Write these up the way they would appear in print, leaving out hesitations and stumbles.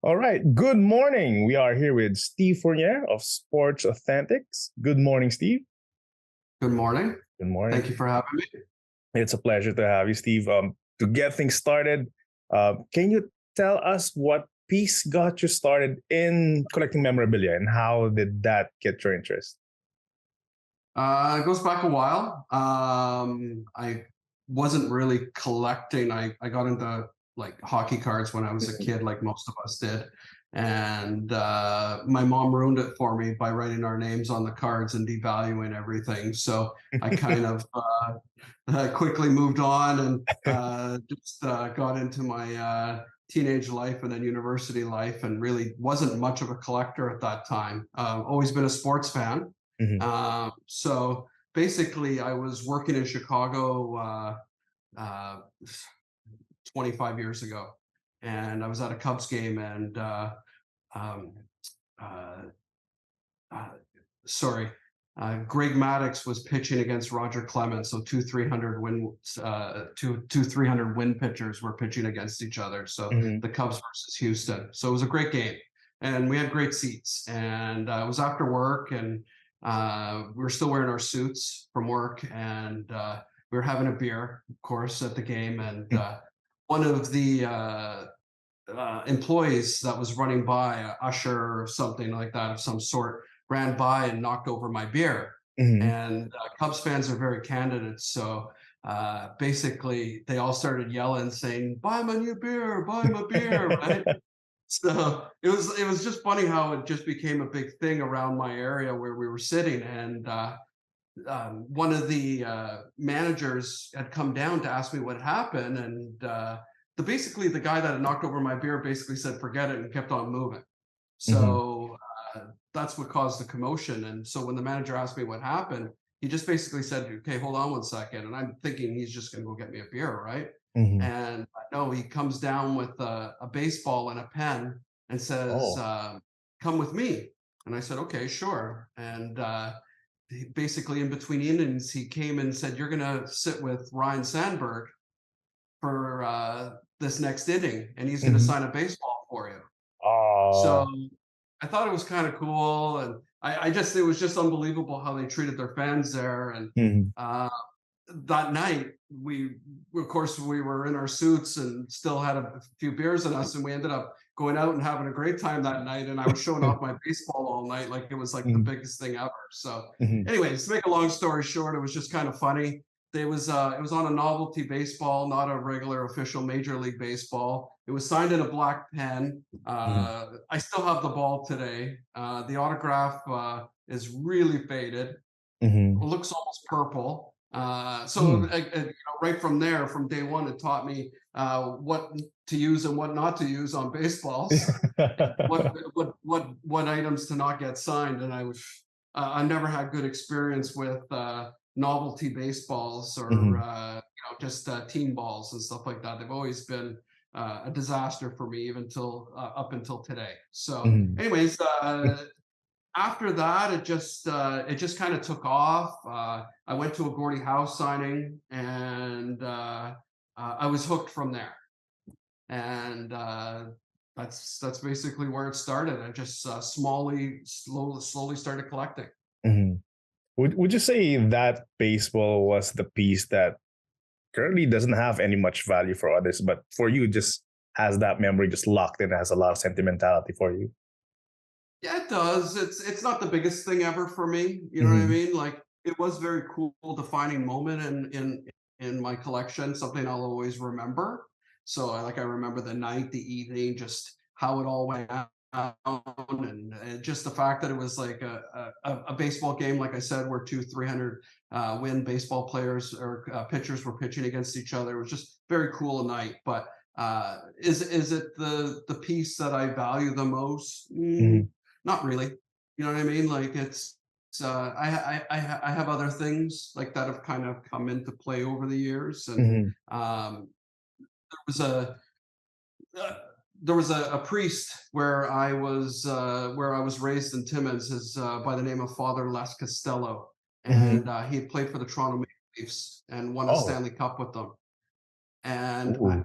All right. Good morning. We are here with Steve Fournier of SportAuthentix. Good morning, Steve. Good morning. Good morning. Thank you for having me. It's a pleasure to have you, Steve. To get things started, can you tell us what piece got you started in collecting memorabilia and how did that get your interest? It goes back a while. I wasn't really collecting. I got into like hockey cards when I was a kid, like most of us did. And my mom ruined it for me by writing our names on the cards and devaluing everything. So I kind of quickly moved on and just got into my teenage life and then university life, and really wasn't much of a collector at that time. Always been a sports fan. Mhm. So basically, I was working in Chicago uh, 25 years ago, and I was at a Cubs game, and um, uh, uh, sorry, Greg Maddux was pitching against Roger Clemens. So two 300 win, two 300 win pitchers were pitching against each other. So Mhm. the Cubs versus Houston. So it was a great game, and we had great seats. And it was after work, and we were still wearing our suits from work, and we were having a beer, of course, at the game. And one of the employees that was running by, a usher or something like that of some sort, ran by and knocked over my beer. Mhm. And Cubs fans are very candid, so basically they all started yelling, saying, "Buy him a new beer, buy him a beer!" Right? So it was just funny how it just became a big thing around my area where we were sitting, and one of the managers had come down to ask me what happened, and basically the guy that had knocked over my beer basically said, "Forget it," and kept on moving. Mhm. So that's what caused the commotion. And so when the manager asked me what happened, he just basically said, "Okay, hold on one second." And I'm thinking he's just going to go get me a beer, right? Mhm. And no, he comes down with a baseball and a pen and says, Oh. "Come with me." And I said, "Okay, sure." And basically, in between innings, he came and said, "You're going to sit with Ryne Sandberg for this next inning, and he's going to Mhm. sign a baseball for you." So Oh. I thought it was kind of cool, and I just it was just unbelievable how they treated their fans there. And Mhm. uh, that night, of course we were in our suits and still had a few beers in us, and we ended up going out and having a great time that night. And I was showing off my baseball all night, like it was like the Mhm. biggest thing ever. So, Mhm. anyways, to make a long story short, it was just kind of funny. It was on a novelty baseball, not a regular official Major League Baseball. It was signed in a black pen. Mhm. I still have the ball today. The autograph is really faded. It Mhm. looks almost purple. So Mhm. right from there, from day one, it taught me what to use and what not to use on baseballs, and what items to not get signed. And I never had good experience with novelty baseballs or Mhm. just team balls and stuff like that. They've always been a disaster for me, even till up until today. So, Mhm. anyways, after that, it just kind of took off. I went to a Gordie Howe signing, and I was hooked from there. And that's basically where it started. I just slowly started collecting. Mhm. Would you say that baseball was the piece that currently doesn't have any much value for others, but for you just has that memory just locked in, has a lot of sentimentality for you? Yeah, it does. It's not the biggest thing ever for me. You know what I Mhm. mean? Like it was very cool, defining moment in my collection, something I'll always remember. So I remember the night, the evening, just how it all went down, and just the fact that it was like a baseball game, like I said, where two 300 win baseball players or pitchers were pitching against each other. It was just very cool night. But is it the piece that I value the most? Mhm. Not really. You know what I mean? Like I have other things like that have kind of come into play over the years. And Mhm. um, there was a uh, a priest where I was raised in Timmins, is by the name of Father Les Costello, and Mhm. he had played for the Toronto Maple Leafs and won a Oh. Stanley Cup with them. And Ooh.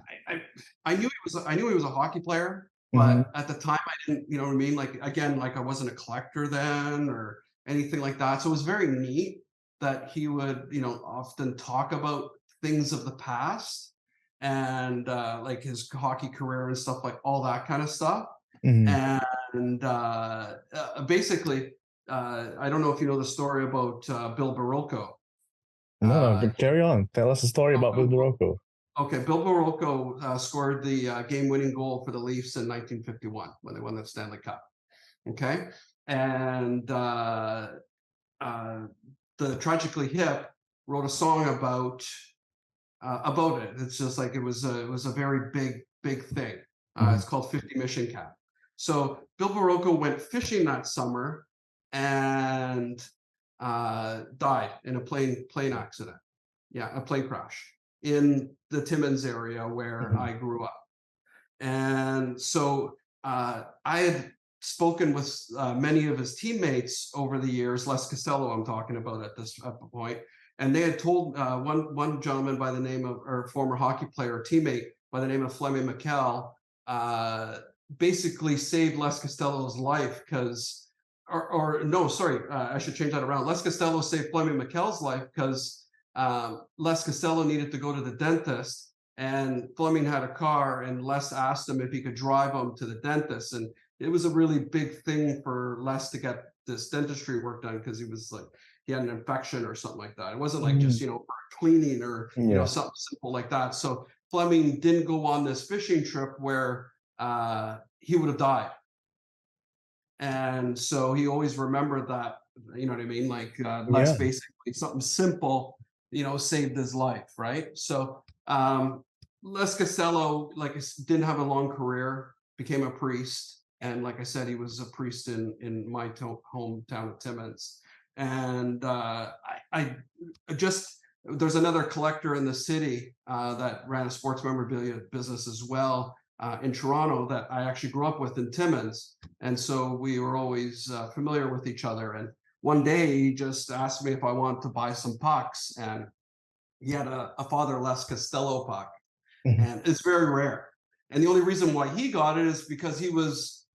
I knew he was a hockey player. But at the time, I didn't, you know what I mean? Like, again, like I wasn't a collector then or anything like that. So it was very neat that he would, you know, often talk about things of the past and like his hockey career and stuff, like all that kind of stuff. And basically, I don't know if you know the story about Bill Barilko. No, no, but carry on. Tell us a story about Bill Barilko. Okay, Bill Barilko scored the game-winning goal for the Leafs in 1951 when they won the Stanley Cup. Okay, and the Tragically Hip wrote a song about it. It's just like it was a very big thing. It's called 50 Mission Cap. So Bill Barilko went fishing that summer and died in a plane accident. Yeah, a plane crash in the Timmins area where I grew up. And so I had spoken with many of his teammates over the years, Les Costello I'm talking about at this point, and they had told one gentleman by the name of, or former hockey player, teammate by the name of Fleming McKell, basically saved Les Costello's life because, I should change that around. Les Costello saved Fleming McKell's life because Les Costello needed to go to the dentist, and Fleming had a car, and Les asked him if he could drive him to the dentist. And it was a really big thing for Les to get this dentistry work done because he was like, he had an infection or something like that. It wasn't like just, you know, cleaning or, you know, something simple like that. So Fleming didn't go on this fishing trip where he would have died. And so he always remembered that, you know what I mean? Like Les basically something simple, you know, saved his life, right? So Les Costello, like, didn't have a long career, became a priest. And like I said, he was a priest in my hometown of Timmins. And I just, there's another collector in the city that ran a sports memorabilia business as well in Toronto that I actually grew up with in Timmins. And so we were always familiar with each other. And one day he just asked me if I wanted to buy some pucks. And he had a Father Les Costello puck. And it's very rare. And the only reason why he got it is because he was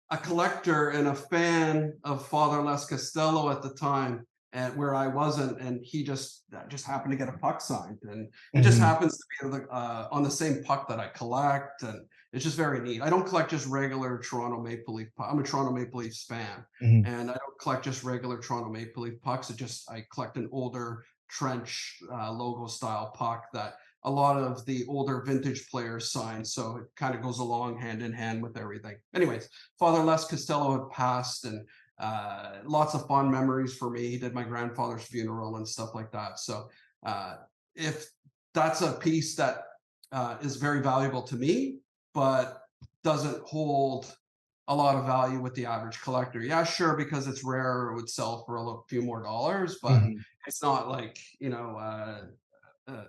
a collector and a fan of Father Les Costello at the time, and where I wasn't, and he just happened to get a puck signed, and it just happens to be on the same puck that I collect, and it's just very neat. I don't collect just regular Toronto Maple Leaf puck. I'm a Toronto Maple Leafs fan, and I don't collect just regular Toronto Maple Leaf pucks. I collect an older trench logo style puck that a lot of the older vintage players sign, so it kind of goes along hand in hand with everything. Anyways, Father Les Costello had passed, and lots of fond memories for me. He did my grandfather's funeral and stuff like that. So if that's a piece that is very valuable to me, but doesn't hold a lot of value with the average collector. Yeah, sure, because it's rare, it would sell for a few more dollars, but it's not like, you know,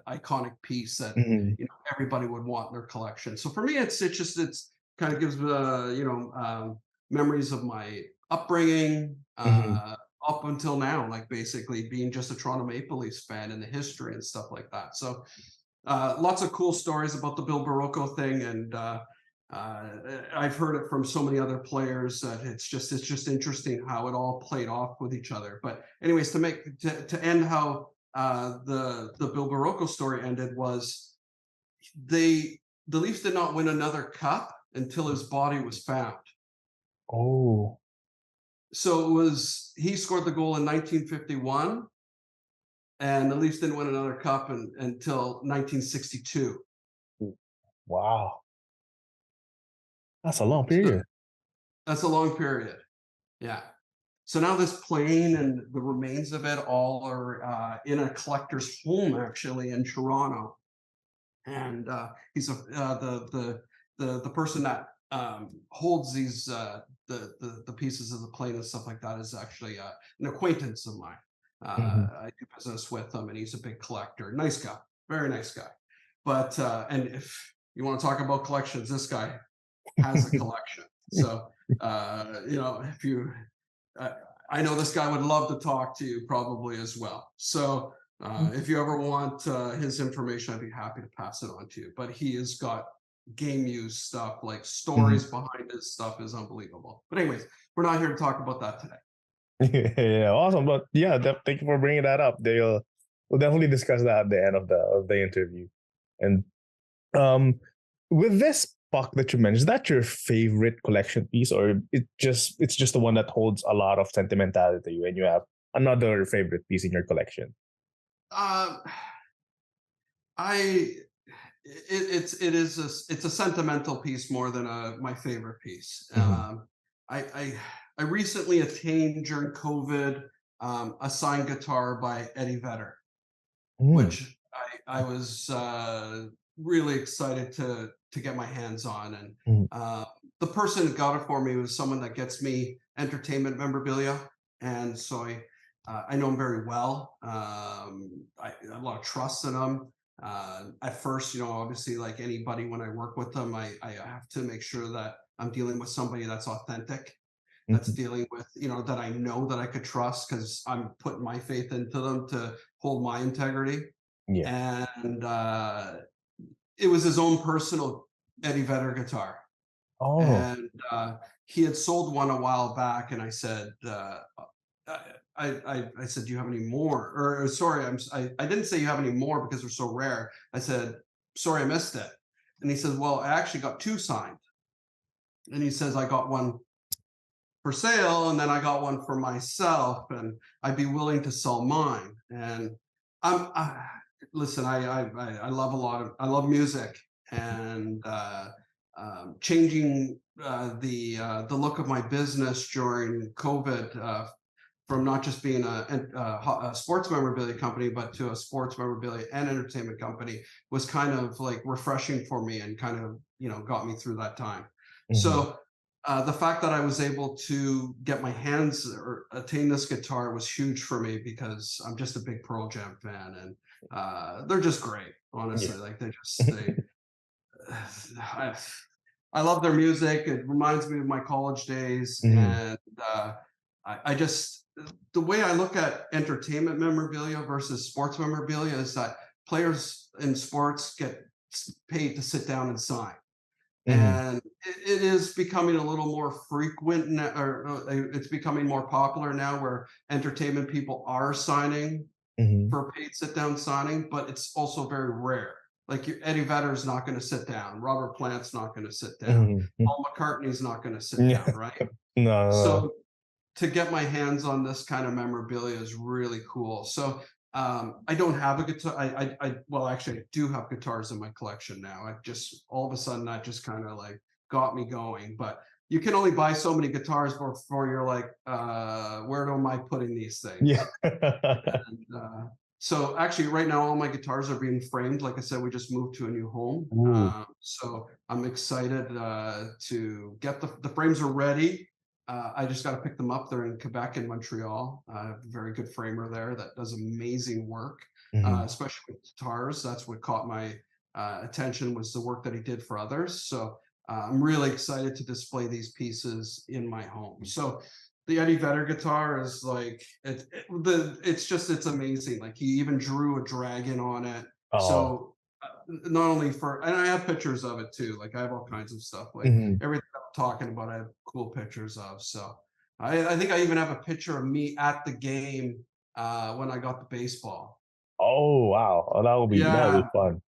iconic piece that you know everybody would want in their collection. So for me, it's kind of gives you know memories of my upbringing up until now, like basically being just a Toronto Maple Leafs fan and the history and stuff like that. So lots of cool stories about the Bill Barilko thing, and I've heard it from so many other players that it's just interesting how it all played off with each other. But anyways, to end how the Bill Barilko story ended was the Leafs did not win another cup until his body was found. Oh. So he scored the goal in 1951, and the Leafs didn't win another cup until 1962. Wow. That's a long period. That's a long period. Yeah. So now this plane and the remains of it all are in a collector's home, actually, in Toronto. And he's the person that holds these the pieces of the plane and stuff like that is actually an acquaintance of mine. I do business with him, and he's a big collector. Nice guy, very nice guy. But and if you want to talk about collections, this guy has a collection. So you know, if you I know this guy would love to talk to you probably as well. So if you ever want his information, I'd be happy to pass it on to you. But he has got game use stuff, like Mhm. stories behind his stuff is unbelievable. But anyways, we're not here to talk about that today. Yeah, awesome. But yeah, thank you for bringing that up. We'll definitely discuss that at the end of the interview. And um, with this puck that you mentioned, is that your favorite collection piece, or it's just the one that holds a lot of sentimentality to you, and you have another favorite piece in your collection? Uh, I it's a sentimental piece more than my favorite piece. Mhm. I recently attained during COVID a signed guitar by Eddie Vedder, Mm. which I was really excited to get my hands on. And Mhm. uh, the person who got it for me was someone that gets me entertainment memorabilia, and so I know him very well. I have a lot of trust in him. At first, obviously, like anybody, when I work with them, I have to make sure that I'm dealing with somebody that's authentic, that's Mhm. dealing with, that I know that I could trust because I'm putting my faith into them to hold my integrity. Yeah. And it was his own personal Eddie Vedder guitar. Oh. And he had sold one a while back, and I said, I said, do you have any more? Or sorry, I didn't say you have any more because they're so rare. I said, sorry, I missed it. And he says, well, I actually got two signed. And he says, I got one for sale, and then I got one for myself, and I'd be willing to sell mine. And I listen, I love I love music, and changing the look of my business during COVID, from not just being a sports memorabilia company, but to a sports memorabilia and entertainment company, was kind of like refreshing for me, and kind of got me through that time. Mhm. So the fact that I was able to get my hands or attain this guitar was huge for me, because I'm just a big Pearl Jam fan, and they're just great. Yeah. Honestly, like I, I love their music. It reminds me of my college days, Mhm. and I just the way I look at entertainment memorabilia versus sports memorabilia is that players in sports get paid to sit down and sign, Mhm. and it is becoming a little more frequent now, or it's becoming more popular now, where entertainment people are signing Mhm. for paid sit down signing, but it's also very rare. Like Eddie Vedder's not going to sit down, Robert Plant's not going to sit down, Mhm. Mhm. Paul McCartney's not going to sit Yeah. down, right? No, no, So to get my hands on this kind of memorabilia is really cool. So I don't have a guitar. Well, actually, I do have guitars in my collection now. I just all of a sudden that just kind of like got me going. But you can only buy so many guitars before you're like, where am I putting these yeah. things? And so actually, right now, all my guitars are being framed. Like I said, we just moved to a new home. Ooh. So I'm excited to get the frames are ready. I just got to pick them up. They're in Quebec and Montreal. I have a very good framer there that does amazing work, Mhm. especially with guitars. That's what caught my attention, was the work that he did for others. So I'm really excited to display these pieces in my home. So the Eddie Vedder guitar is like it's amazing. Like he even drew a dragon on it. Oh. So not only for, and I have pictures of it too. Like I have all kinds of stuff. Like Mhm. everything I'm talking about, I have cool pictures of. So I think I even have a picture of me at the game when I got the baseball. Oh, wow. Oh, that will Yeah, be fun.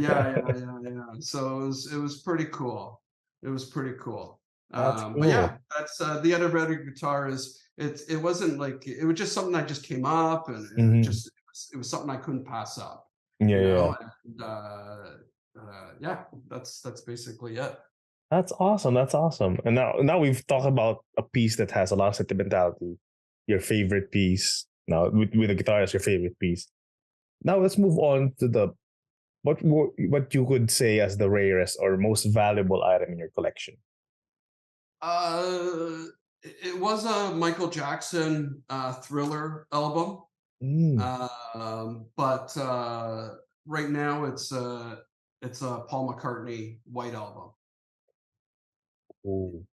yeah. So it was pretty cool. It was pretty cool. That's But cool. yeah, that's the other better guitar is it wasn't like it was just something that just came up, and Mhm. it was something I couldn't pass up, Yeah, yeah. and yeah, that's basically it. That's awesome. That's awesome. And now we've talked about a piece that has a lot of sentimentality. Your favorite piece. Now with the guitar as your favorite piece. Now let's move on to the what you could say as the rarest or most valuable item in your collection. Uh, it was a Michael Jackson Thriller album, Mm. but right now it's a Paul McCartney White Album. Ooh.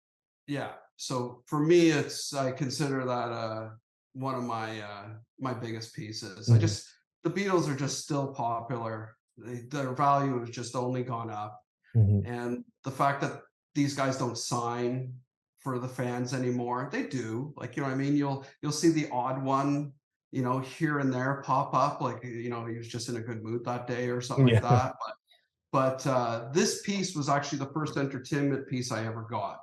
Yeah. So for me, I consider that one of my biggest pieces. Mhm. The Beatles are just still popular. Their value has just only gone up. Mhm. And the fact that these guys don't sign for the fans anymore, they do. Like, you know what I mean? You'll see the odd one, here and there pop up, like, he was just in a good mood that day or something like Yeah. that. But this piece was actually the first entertainment piece I ever got.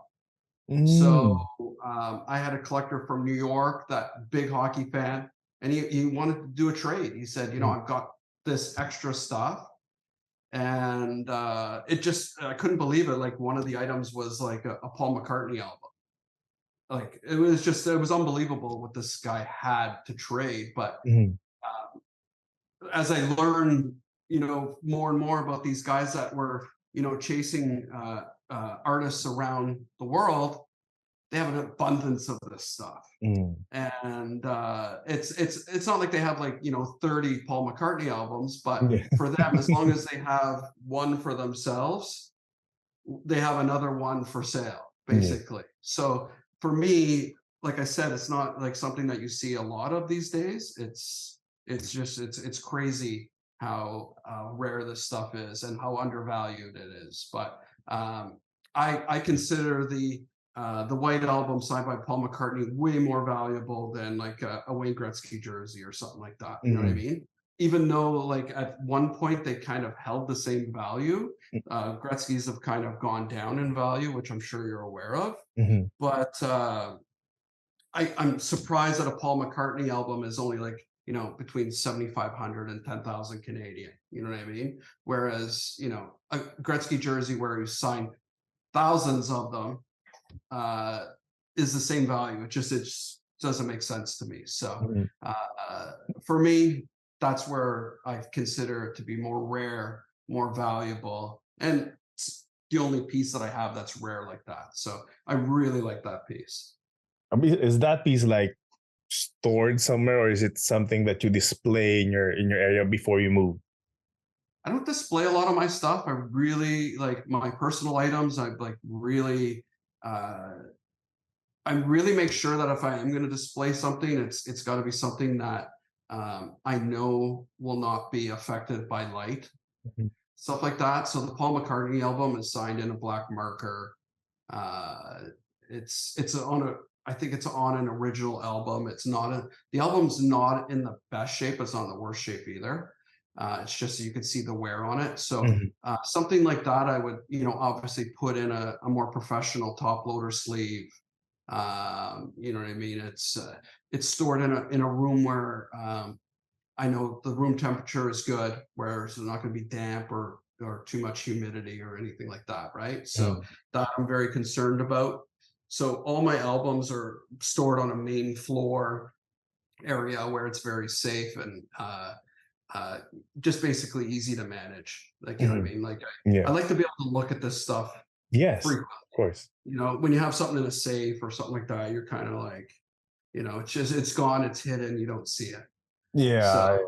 So Mm. I had a collector from New York, that big hockey fan, and he wanted to do a trade. He said, Mm. I've got this extra stuff. And I couldn't believe it. Like, one of the items was like a Paul McCartney album. Like, it was unbelievable what this guy had to trade. But Mhm. as I learned, more and more about these guys that were, chasing artists around the world, they have an abundance of this stuff. Mm. And it's not like they have, like, 30 Paul McCartney albums, but Yeah. for them, as long as they have one for themselves, they have another one for sale, Yeah. basically. So for me, like I said, it's not like something that you see a lot of these days. It's crazy how rare this stuff is and how undervalued it is. But I consider the White Album signed by Paul McCartney way more valuable than like a Wayne Gretzky jersey or something like that. You know what I Mhm. mean? Even though, like, at one point they kind of held the same value, Gretzky's have kind of gone down in value, which I'm sure you're aware of. Mhm. But I'm surprised that a Paul McCartney album is only, like, between 7,500 and 10,000 Canadian. You know what I mean? Whereas, a Gretzky jersey where he signed thousands of them uh, is the same value. It just doesn't make sense to me. So Mhm. for me, that's where I consider it to be more rare, more valuable, and it's the only piece that I have that's rare like that. So I really like that piece. I mean, is that piece like stored somewhere, or is it something that you display in your area before you move? I don't display a lot of my stuff. I really like my personal items. Uh, I really make sure that if I am going to display something, it's got to be something that I know will not be affected by light, Mhm. stuff like that. So the Paul McCartney album is signed in a black marker. Uh, it's on a I think it's on an original album. The album's not in the best shape. It's not in the worst shape either. It's just so you can see the wear on it. So Mhm. something like that, I would, obviously put in a more professional top loader sleeve. You know what I mean? It's stored in a room where I know the room temperature is good, where it's not going to be damp or too much humidity or anything like that, right? So Mhm. that I'm very concerned about. So all my albums are stored on a main floor area where it's very safe and uh, just basically easy to manage. Like, you know what I Mhm. mean? Like, I Yeah. like to be able to look at this stuff Yes. frequently. Of course. When you have something in a safe or something like that, you're kind of like, it's gone, it's hidden, you don't see it. So, Yeah.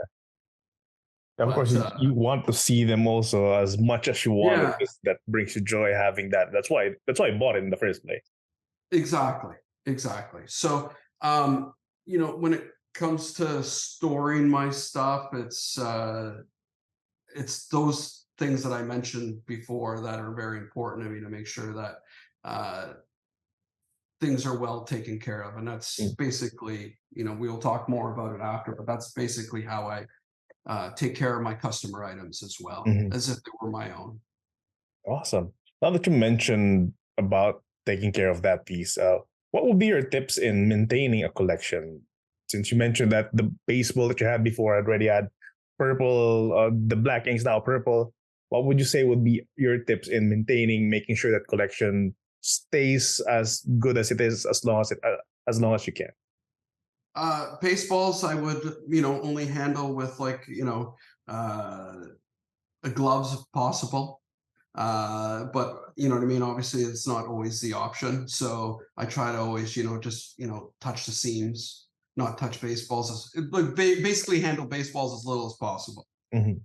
Of course, but you want to see them also as much as you want it, yeah, because that brings you joy having that. That's why I bought it in the first place. exactly, exactly. So, when it comes to storing my stuff, it's those things that I mentioned before that are very important to me to make sure that uh, things are well taken care of. And that's Mm. basically, we'll talk more about it after, but that's basically how I take care of my customer items as well, Mhm. as if they were my own. Awesome. Now that you mentioned about taking care of that piece, what would be your tips in maintaining a collection? Since you mentioned that the baseball that you had before already had purple, the black ink's now purple. What would you say would be your tips in maintaining, making sure that collection stays as good as it is, as long as you can? Baseballs, I would, only handle with, like, uh, gloves if possible. But you know what I mean? Obviously, it's not always the option. So I try to always, just, touch the seams, not touch baseballs, like basically handle baseballs as little as possible. Mhm.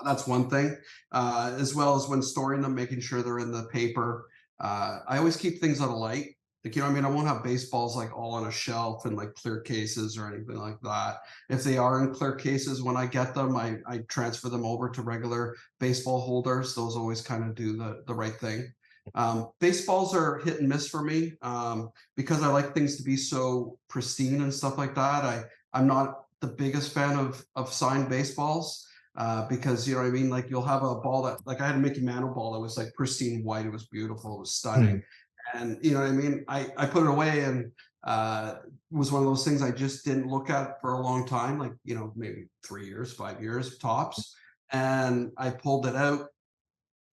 That's one thing. As well as when storing them, making sure they're in the paper. I always keep things out of light. Like, you know what I mean? I won't have baseballs like all on a shelf in like clear cases or anything like that. If they are in clear cases, when I get them, I transfer them over to regular baseball holders. Those always kind of do the right thing. Baseballs are hit and miss for me because I like things to be so pristine and stuff like that. I'm not the biggest fan of signed baseballs because, you know what I mean? Like, you'll have a ball that, like, I had a Mickey Mantle ball that was like pristine white. It was beautiful. It was stunning. And you know what I mean? I put it away, and it was one of those things I just didn't look at for a long time, like, you know, maybe 3 years, 5 years tops. And I pulled it out,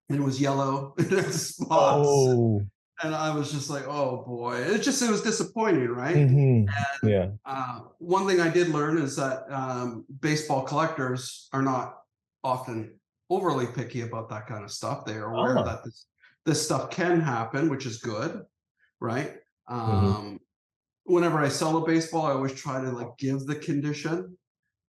and it was yellow and it had spots. Oh. And I was just like, oh boy. It was disappointing, right? Yeah. One thing I did learn is that baseball collectors are not often overly picky about that kind of stuff. They are aware Ah. that this stuff can happen, which is good, right? Whenever I sell a baseball, I always try to like give the condition.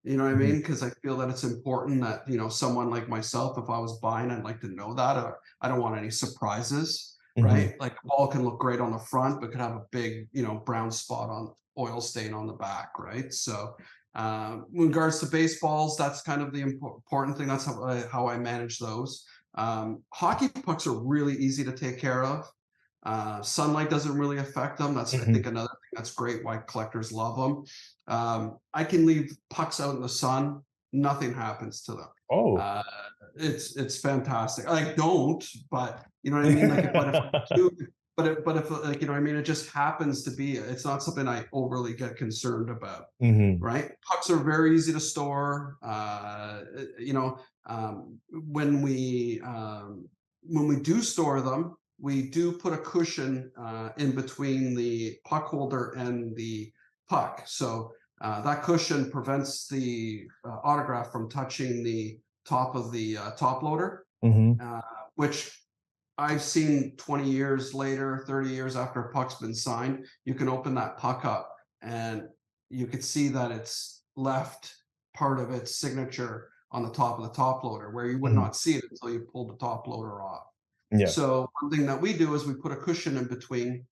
You know what I mean? Because I feel that it's important that, you know, someone like myself, if I was buying, I'd like to know that. I don't want any surprises, right? Like, a ball can look great on the front, but could have a big, you know, brown spot on oil stain on the back, right? So, in regards to baseballs, that's kind of the important thing. That's how I manage those. Hockey pucks are really easy to take care of. Sunlight doesn't really affect them. That's I think another thing that's great why collectors love them. I can leave pucks out in the sun, nothing happens to them. Oh. It's fantastic. I don't, but you know what I mean. Like, but if I do, but if like, you know what I mean, it just happens to be. It's not something I overly get concerned about. Right? Pucks are very easy to store. You know, when we do store them, we do put a cushion in between the puck holder and the puck. So that cushion prevents the autograph from touching the top of the top loader, which I've seen 20 years later, 30 years after a puck's been signed, you can open that puck up and you could see that it's left part of its signature on the top of the top loader, where you would not see it until you pulled the top loader off. Yeah. So one thing that we do is we put a cushion in between,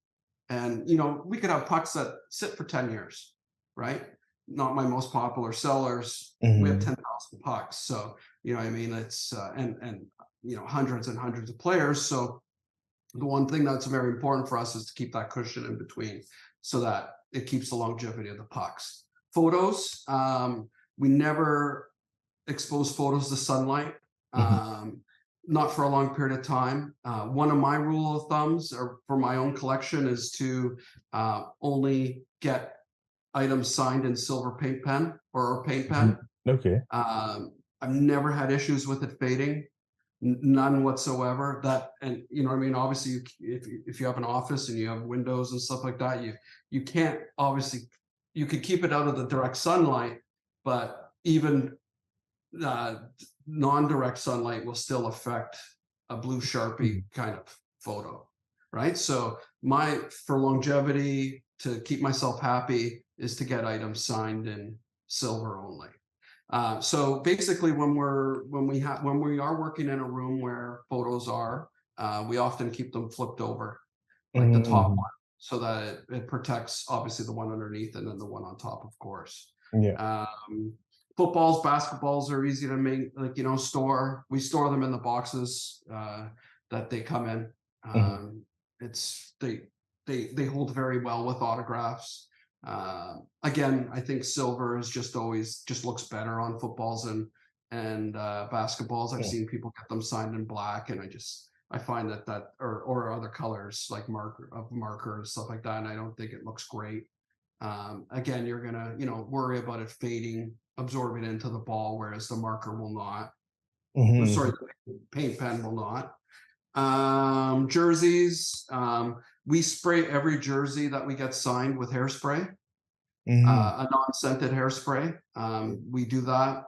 and, you know, we could have pucks that sit for 10 years, right? Not my most popular sellers. We have 10,000 pucks. So, you know what I mean? It's, and, you know, hundreds and hundreds of players. So the one thing that's very important for us is to keep that cushion in between so that it keeps the longevity of the pucks. Photos, we never expose photos to sunlight. Not for a long period of time. One of my rule of thumbs, or for my own collection, is to only get items signed in silver paint pen or paint pen. Okay. I've never had issues with it fading, none whatsoever. That, and you know what I mean. Obviously, if you have an office and you have windows and stuff like that, you can't, obviously, you could keep it out of the direct sunlight, but even non-direct sunlight will still affect a blue Sharpie kind of photo, right? So for longevity, to keep myself happy, is to get items signed in silver only. So basically, when we are working in a room where photos are, we often keep them flipped over, like the top one, so that it protects obviously the one underneath and then the one on top, of course. Yeah. Footballs, basketballs are easy to make, like, you know, store. We store them in the boxes that they come in. It's they hold very well with autographs. Again, I think silver is just looks better on footballs and basketballs. I've seen people get them signed in black, and I find that or other colors like marker and stuff like that, and I don't think it looks great. Again, you're gonna, you know, worry about it fading, absorbing into the ball, whereas the marker will not. Sorry, the paint pen will not. Jerseys, we spray every jersey that we get signed with hairspray, a non-scented hairspray. We do that.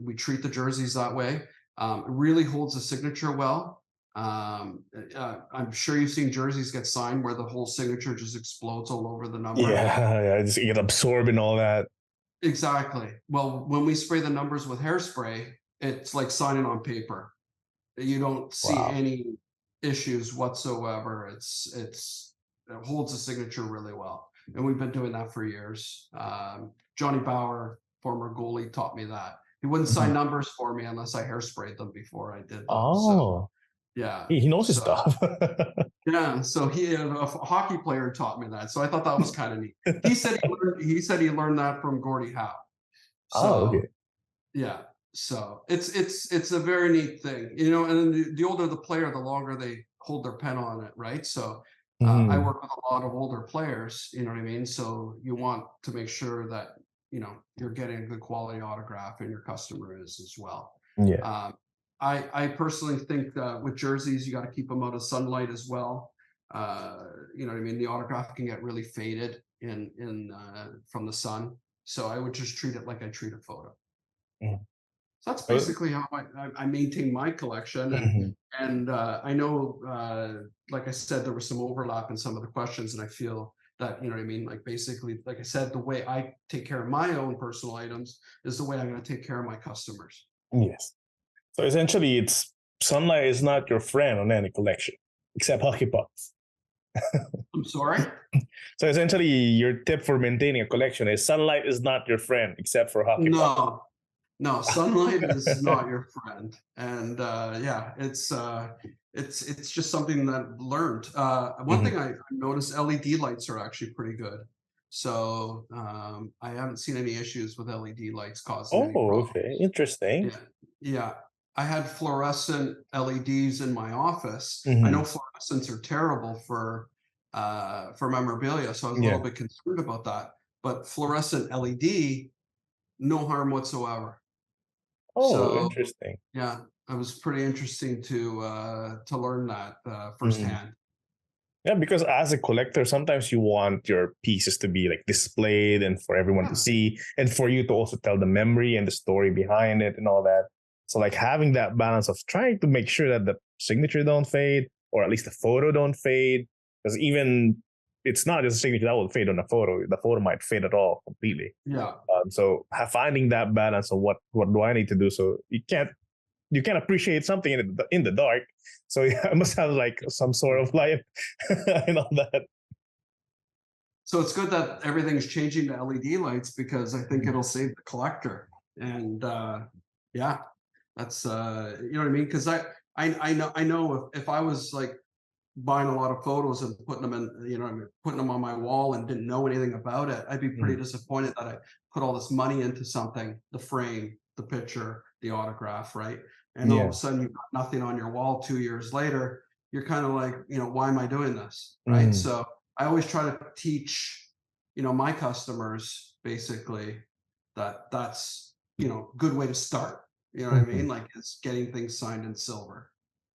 We treat the jerseys that way. It really holds the signature well. I'm sure you've seen jerseys get signed where the whole signature just explodes all over the number. Yeah, just get absorbed in all that. Exactly. Well, when we spray the numbers with hairspray, it's like signing on paper. You don't see any issues whatsoever. It's holds a signature really well. And we've been doing that for years. Johnny Bauer, former goalie, taught me that. He wouldn't sign numbers for me unless I hairsprayed them before I did them. So, yeah. He knows his stuff. Yeah, so a hockey player taught me that. So I thought that was kind of neat. He said he learned that from Gordie Howe. So Okay. yeah, so it's a very neat thing, and the older the player, the longer they hold their pen on it, right? So I work with a lot of older players, you know what I mean? So you want to make sure that, you're getting a good quality autograph and your customer is as well. Yeah. I personally think with jerseys, you got to keep them out of sunlight as well. You know what I mean? The autograph can get really faded from the sun. So I would just treat it like I treat a photo. So that's basically how I maintain my collection. And I know, like I said, there was some overlap in some of the questions, and I feel that, you know what I mean? Like basically, like I said, the way I take care of my own personal items is the way I'm going to take care of my customers. Yes. So essentially, it's sunlight is not your friend on any collection, except hockey pucks. I'm sorry? So essentially, your tip for maintaining a collection is sunlight is not your friend, except for hockey pucks. No, sunlight is not your friend. And yeah, it's just something that I've learned. One thing I noticed, LED lights are actually pretty good. So I haven't seen any issues with LED lights causing any problems. Okay. Interesting. Yeah. I had fluorescent LEDs in my office. I know fluorescents are terrible for memorabilia, so I was a little bit concerned about that. But fluorescent LED, no harm whatsoever. So interesting. yeah, it was pretty interesting to learn that firsthand. Yeah, because as a collector, sometimes you want your pieces to be like displayed and for everyone to see, and for you to also tell the memory and the story behind it and all that. So like having that balance of trying to make sure that the signature don't fade, or at least the photo don't fade, because even it's not just a signature that will fade on a photo. The photo might fade at all completely. Yeah. So finding that balance of what do I need to do, so you can't appreciate something in the dark. So I must have like some sort of light and all that. So it's good that everything's changing to LED lights, because I think it'll save the collector. And yeah, that's you know what I mean? Because I know if I was like buying a lot of photos and putting them in, putting them on my wall and didn't know anything about it, I'd be pretty disappointed that I put all this money into something, the frame, the picture, the autograph, right? And all of a sudden you've got nothing on your wall 2 years later. You're kind of like, why am I doing this? Right. So I always try to teach, my customers basically that's, good way to start. You know what I mean? Like it's getting things signed in silver.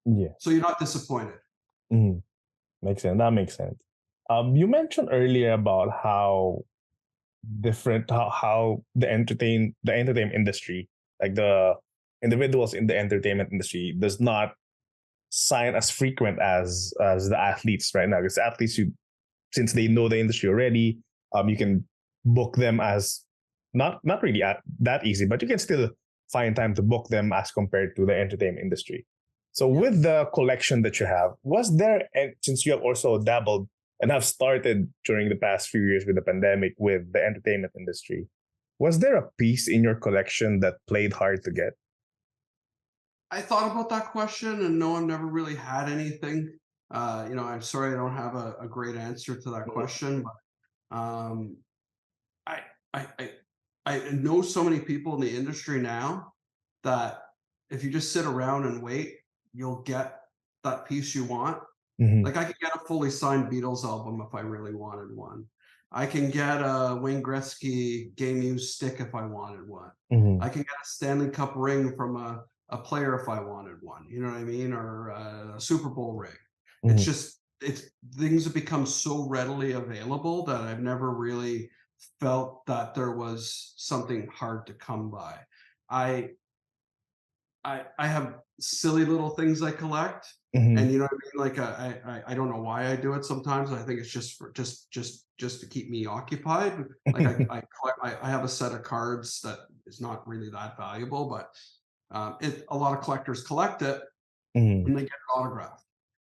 Yeah. So you're not disappointed. Makes sense. That makes sense. You mentioned earlier about how different how the entertainment industry, like the individuals in the entertainment industry, does not sign as frequent as the athletes right now. Because athletes, since they know the industry already, you can book them as not really that easy, but you can still find time to book them as compared to the entertainment industry. So with the collection that you have, was there, and since you have also dabbled and have started during the past few years with the pandemic with the entertainment industry, was there a piece in your collection that played hard to get? I thought about that question, and no, I've never really had anything. I'm sorry I don't have a great answer to that question, but I, I I know so many people in the industry now that if you just sit around and wait, you'll get that piece you want. Like I could get a fully signed Beatles album if I really wanted one. I can get a Wayne Gretzky game used stick if I wanted one. I can get a Stanley Cup ring from a player if I wanted one. You know what I mean? Or a Super Bowl ring. It's things have become so readily available that I've never really felt that there was something hard to come by. I have silly little things I collect, and you know what I mean. Like I don't know why I do it. Sometimes I think it's just for just to keep me occupied. Like I have a set of cards that is not really that valuable, but a lot of collectors collect it and they get it autographed.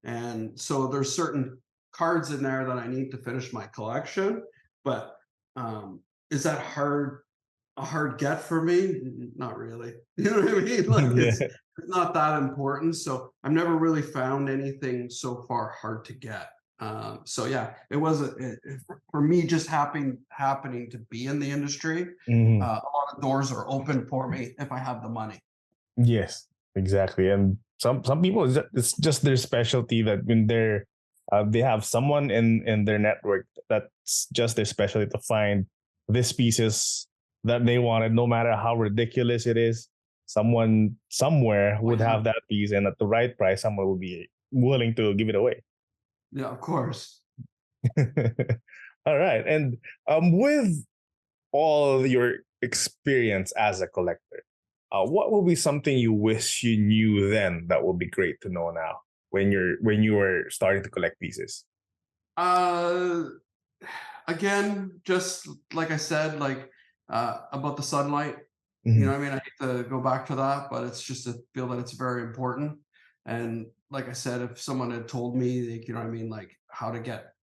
And so there's certain cards in there that I need to finish my collection, but is that a hard get for me? Not really. You know what I mean? Like it's Yeah. not that important. So I've never really found anything so far hard to get. So yeah, it was for me just happening to be in the industry. A Mhm. lot of doors are open for me if I have the money. Yes, exactly. And some people, it's just their specialty that when they have someone in their network that's just their specialty to find this pieces that they wanted, no matter how ridiculous it is. Someone somewhere Oh would yeah, have that piece, and at the right price, someone will be willing to give it away. yeah, of course. All right, and with all your experience as a collector, what will be something you wish you knew then that would be great to know now when you were starting to collect pieces? Uh, Again, just like I said, like about the sunlight. You know, Mhm. what I mean, I hate to go back to that, but it's just to feel that it's very important. And like I said, if someone had told me, like, you know, what I mean, like how to get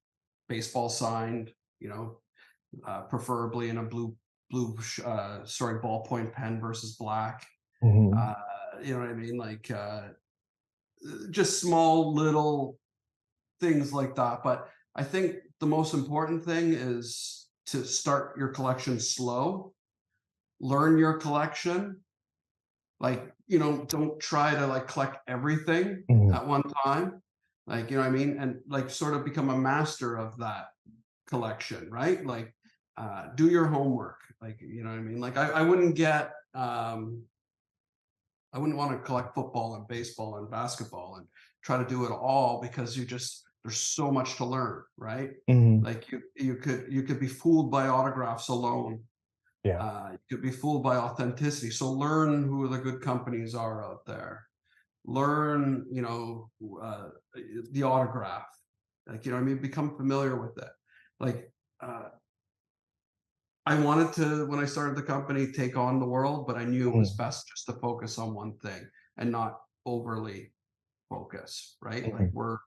baseball signed, you know, preferably in a sorry, ballpoint pen versus black. Mhm. Uh, you know what I mean, like just small little things like that. But I think the most important thing is to start your collection slow, learn your collection. Like, you know, don't try to like collect everything Mhm. at one time. Like, you know what I mean? And like sort of become a master of that collection, right? Like, do your homework. Like, you know what I mean? Like, I wouldn't I wouldn't want to collect football and baseball and basketball and try to do it all because there's so much to learn, right? Mhm. Like you could be fooled by autographs alone. Yeah. You could be fooled by authenticity. So learn who the good companies are out there. Learn, you know, the autograph. Like, you know what I mean? Become familiar with it. Like uh, I wanted to, when I started the company, take on the world, but I knew it was Mhm. best just to focus on one thing and not overly focus, right? Like Mhm. we're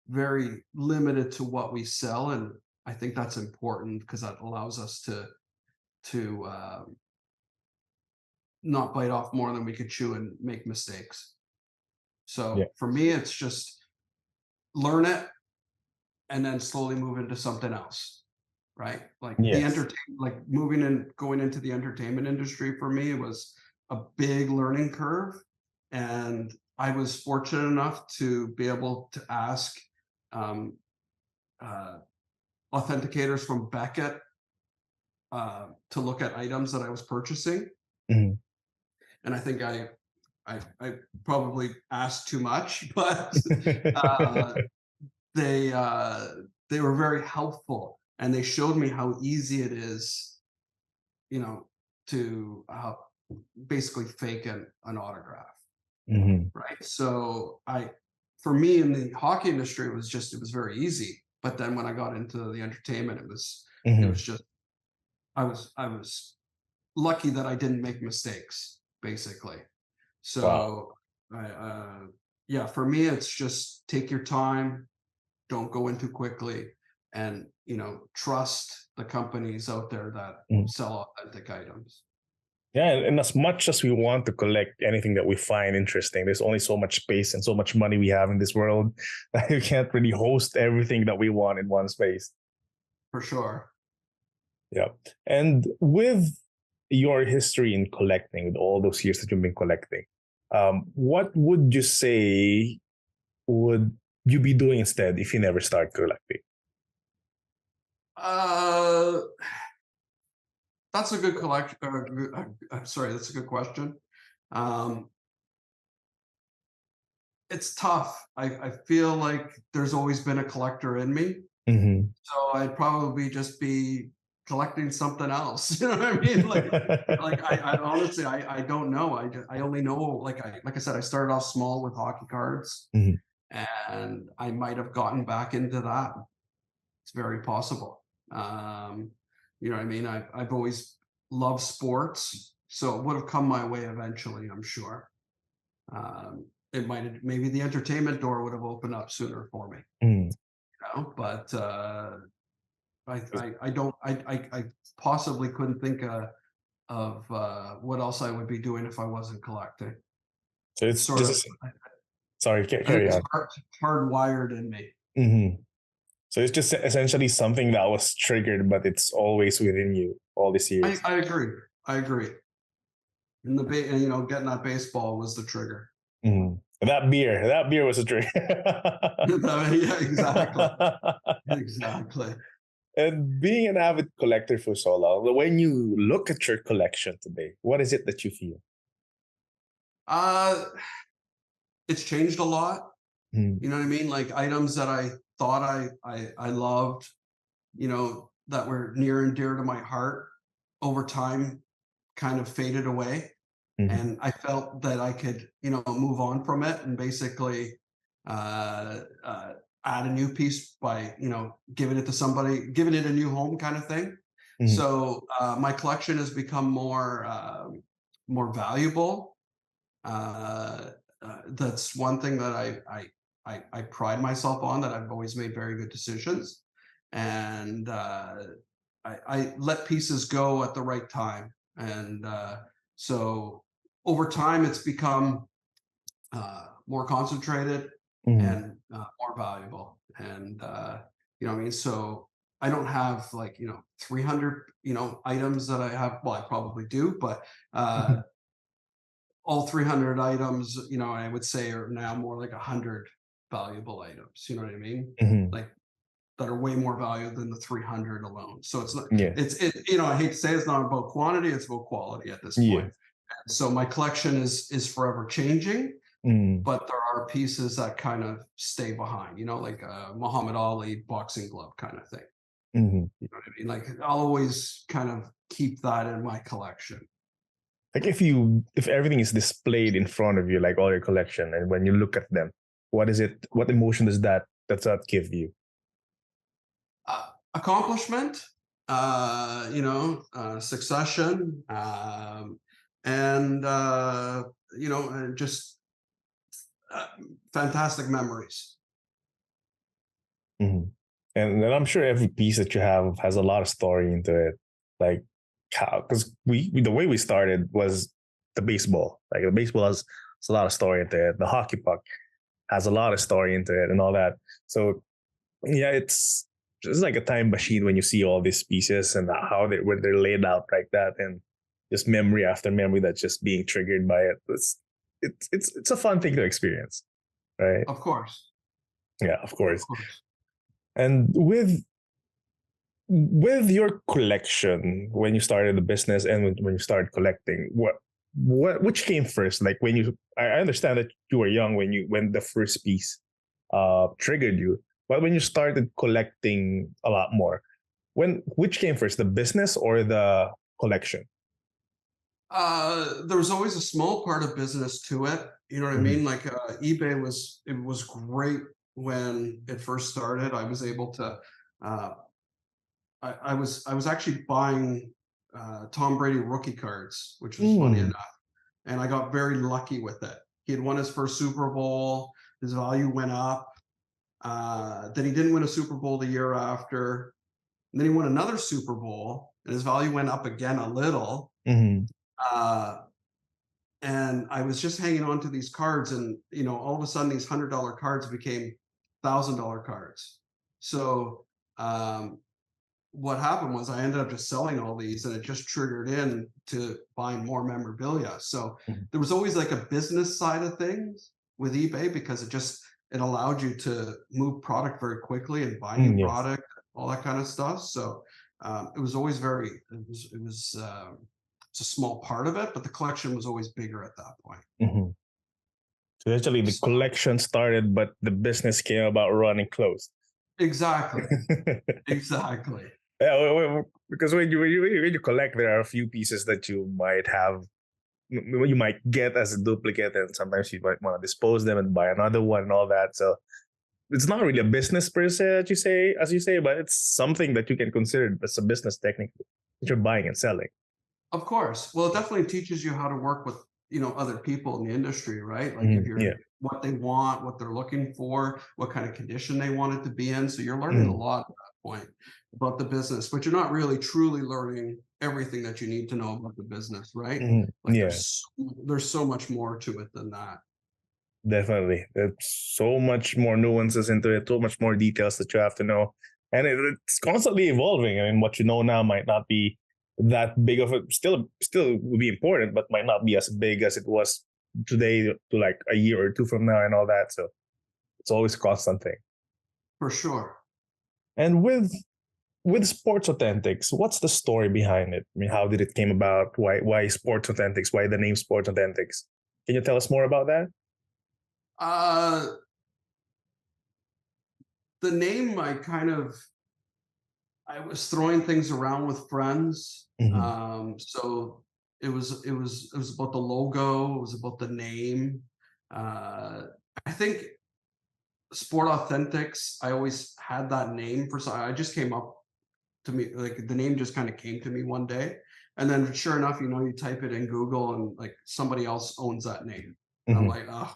very limited to what we sell, and I think that's important because that allows us to not bite off more than we could chew and make mistakes. Yeah. So for me, it's just learn it and then slowly move into something else, right? Like the Yes. entertain, like moving and going into the entertainment industry for me was a big learning curve, and I was fortunate enough to be able to ask um, uh, authenticators from Beckett to look at items that I was purchasing, Mhm. and I think I probably asked too much, but uh, they uh, they were very helpful, and they showed me how easy it is, you know, to basically fake an autograph, Mhm. right? So for me in the hockey industry, it was very easy. But then when I got into the entertainment, it was Mhm. just I was lucky that I didn't make mistakes, basically. Wow. So yeah, for me, it's just take your time, don't go in too quickly, and you know, trust the companies out there that Mhm. sell authentic items. Yeah, and as much as we want to collect anything that we find interesting, there's only so much space and so much money we have in this world that you can't really host everything that we want in one space. For sure. Yeah. And with your history in collecting, with all those years that you've been collecting, what would you say would you be doing instead if you never start collecting? Uh, that's a good collection. Sorry, that's a good question. Um, it's tough. I feel like there's always been a collector in me, Hmm. so I'd probably just be collecting something else. You know what I mean? Like I honestly I don't know. I only know like I said, I started off small with hockey cards, Hmm. and I might have gotten back into that. It's very possible. Um, you know what I mean? I've always loved sports, so it would have come my way eventually, I'm sure. It might have, maybe the entertainment door would have opened up sooner for me. But I don't I possibly couldn't think of what else I would be doing if I wasn't collecting. So It's it's sort of just sorry, I think carry it's on. hardwired in me. Hmm. So it's just essentially something that was triggered, but it's always within you all these years. I agree. I agree. And getting that baseball was the trigger. Mhm. That beer was a trigger. Yeah, exactly. Exactly. And being an avid collector for so long, when you look at your collection today, what is it that you feel? Uh, it's changed a lot. Mm, You know what I mean? Like items that I thought I loved, that were near and dear to my heart over time kind of faded away. mhm, And I felt that I could, move on from it and basically uh, uh, add a new piece by, giving it to somebody, giving it a new home kind of thing. mhm, So my collection has become more valuable. That's one thing that I pride myself on, that I've always made very good decisions, and I let pieces go at the right time, and so over time it's become more concentrated mhm, and more valuable, and what I mean. So I don't have like 300 items that I have. Well, I probably do, but mhm, all 300 items, I would say are now more like 100 valuable items. You know what I mean? mhm. Like that are way more valuable than the 300 alone. So it's not, Yeah, I hate to say it's not about quantity, it's about quality at this yeah. point. So my collection is forever changing, Mm, but there are pieces that kind of stay behind, like a Muhammad Ali boxing glove kind of thing. mhm. You know what I mean? Like I'll always kind of keep that in my collection. Like if everything is displayed in front of you, like all your collection, and when you look at them, what is it? What emotion does that give you? Accomplishment, succession, and just uh, fantastic memories. Mhm. And then I'm sure every piece that you have has a lot of story into it. Like how, because the way we started was the baseball. Like the baseball has a lot of story into it. The hockey puck has a lot of story into it and all that. So yeah, it's just like a time machine when you see all these pieces and how when they're laid out like that, and just memory after memory that's just being triggered by it. It's a fun thing to experience, right? Of course, Yeah, of of course. course. And with your collection, when you started the business and when you started collecting, what which came first? Like when I understand that you were young when the first piece triggered you, but when you started collecting a lot more, which came first, the business or the collection? There was always a small part of business to it. You know what I Mm-hmm. mean? Like eBay was great when it first started. I was able to. Uh, I was actually buying Tom Brady rookie cards, which was funny Mm, enough, and I got very lucky with it. He had won his first Super Bowl. His value went up. Then he didn't win a Super Bowl the year after. And then he won another Super Bowl, and his value went up again a little. mm-hmm. Uh, and I was just hanging on to these cards, and all of a sudden, these $100 cards became $1,000 cards. So um, what happened was I ended up just selling all these, and it just triggered in to buying more memorabilia. So Mm-hmm. there was always like a business side of things with eBay, because it allowed you to move product very quickly and buy new Yes. product, all that kind of stuff. So it was always it was it's a small part of it, but the collection was always bigger at that point. Mm-hmm. So actually, the So collection started, but the business came about running close. exactly, exactly. Yeah, because when you collect, there are a few pieces that you might have, you might get as a duplicate, and sometimes you might want to dispose them and buy another one and all that. So it's not really a business per se, as you say, but it's something that you can consider as a business technically that you're buying and selling. Of course. Well, it definitely teaches you how to work with, other people in the industry, right? Like if Mhm. you're Yeah. what they want, what they're looking for, what kind of condition they want it to be in. So you're learning a lot at that point about the business, but you're not really truly learning everything that you need to know about the business, right? Like Yeah, there's so much more to it than that. definitely. There's so much more nuances into it, so much more details that you have to know. And it's constantly evolving. I mean, what you know now might not be that big of a still will be important, but might not be as big as it was today to like a year or two from now and all that. So it's always a constant thing. For sure. And with SportAuthentix, what's the story behind it? I mean, how did it came about? Why SportAuthentix? Why the name SportAuthentix? Can you tell us more about that? Uh, the name I was throwing things around with friends. Mm-hmm. So it was about the logo, it was about the name. I think SportAuthentix, I always had that name for some. I just came up to me, like the name just kind of came to me one day. And then sure enough, you type it in Google and like somebody else owns that name. I'm Mm-hmm. like, oh,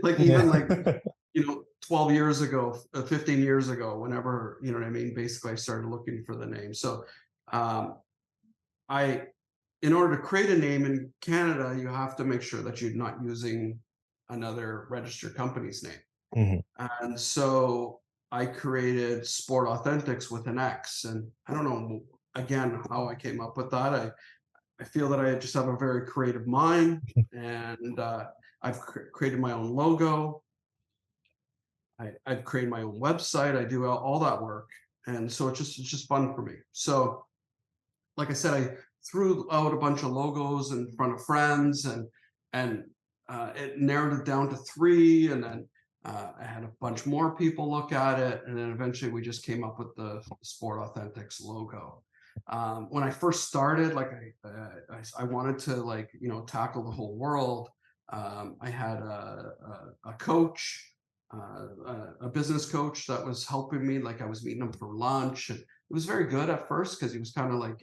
like even like 12 years ago, 15 years ago, whenever, you know what I mean? Basically, I started looking for the name. So um, I, in order to create a name in Canada, you have to make sure that you're not using another registered company's name. Mm-hmm. And so I created SportAuthentix with an X. And I don't know, again, how I came up with that. I feel that I just have a very creative mind, and I've created my own logo. I've created my own website. I do all that work. And so it's just fun for me. So like I said, I threw out a bunch of logos in front of friends, and it narrowed it down to 3, and then I had a bunch more people look at it, and then eventually we just came up with the SportAuthentix logo. When I first started, like I wanted to tackle the whole world. I had a coach, a business coach that was helping me. Like I was meeting him for lunch, and it was very good at first because he was kind of like,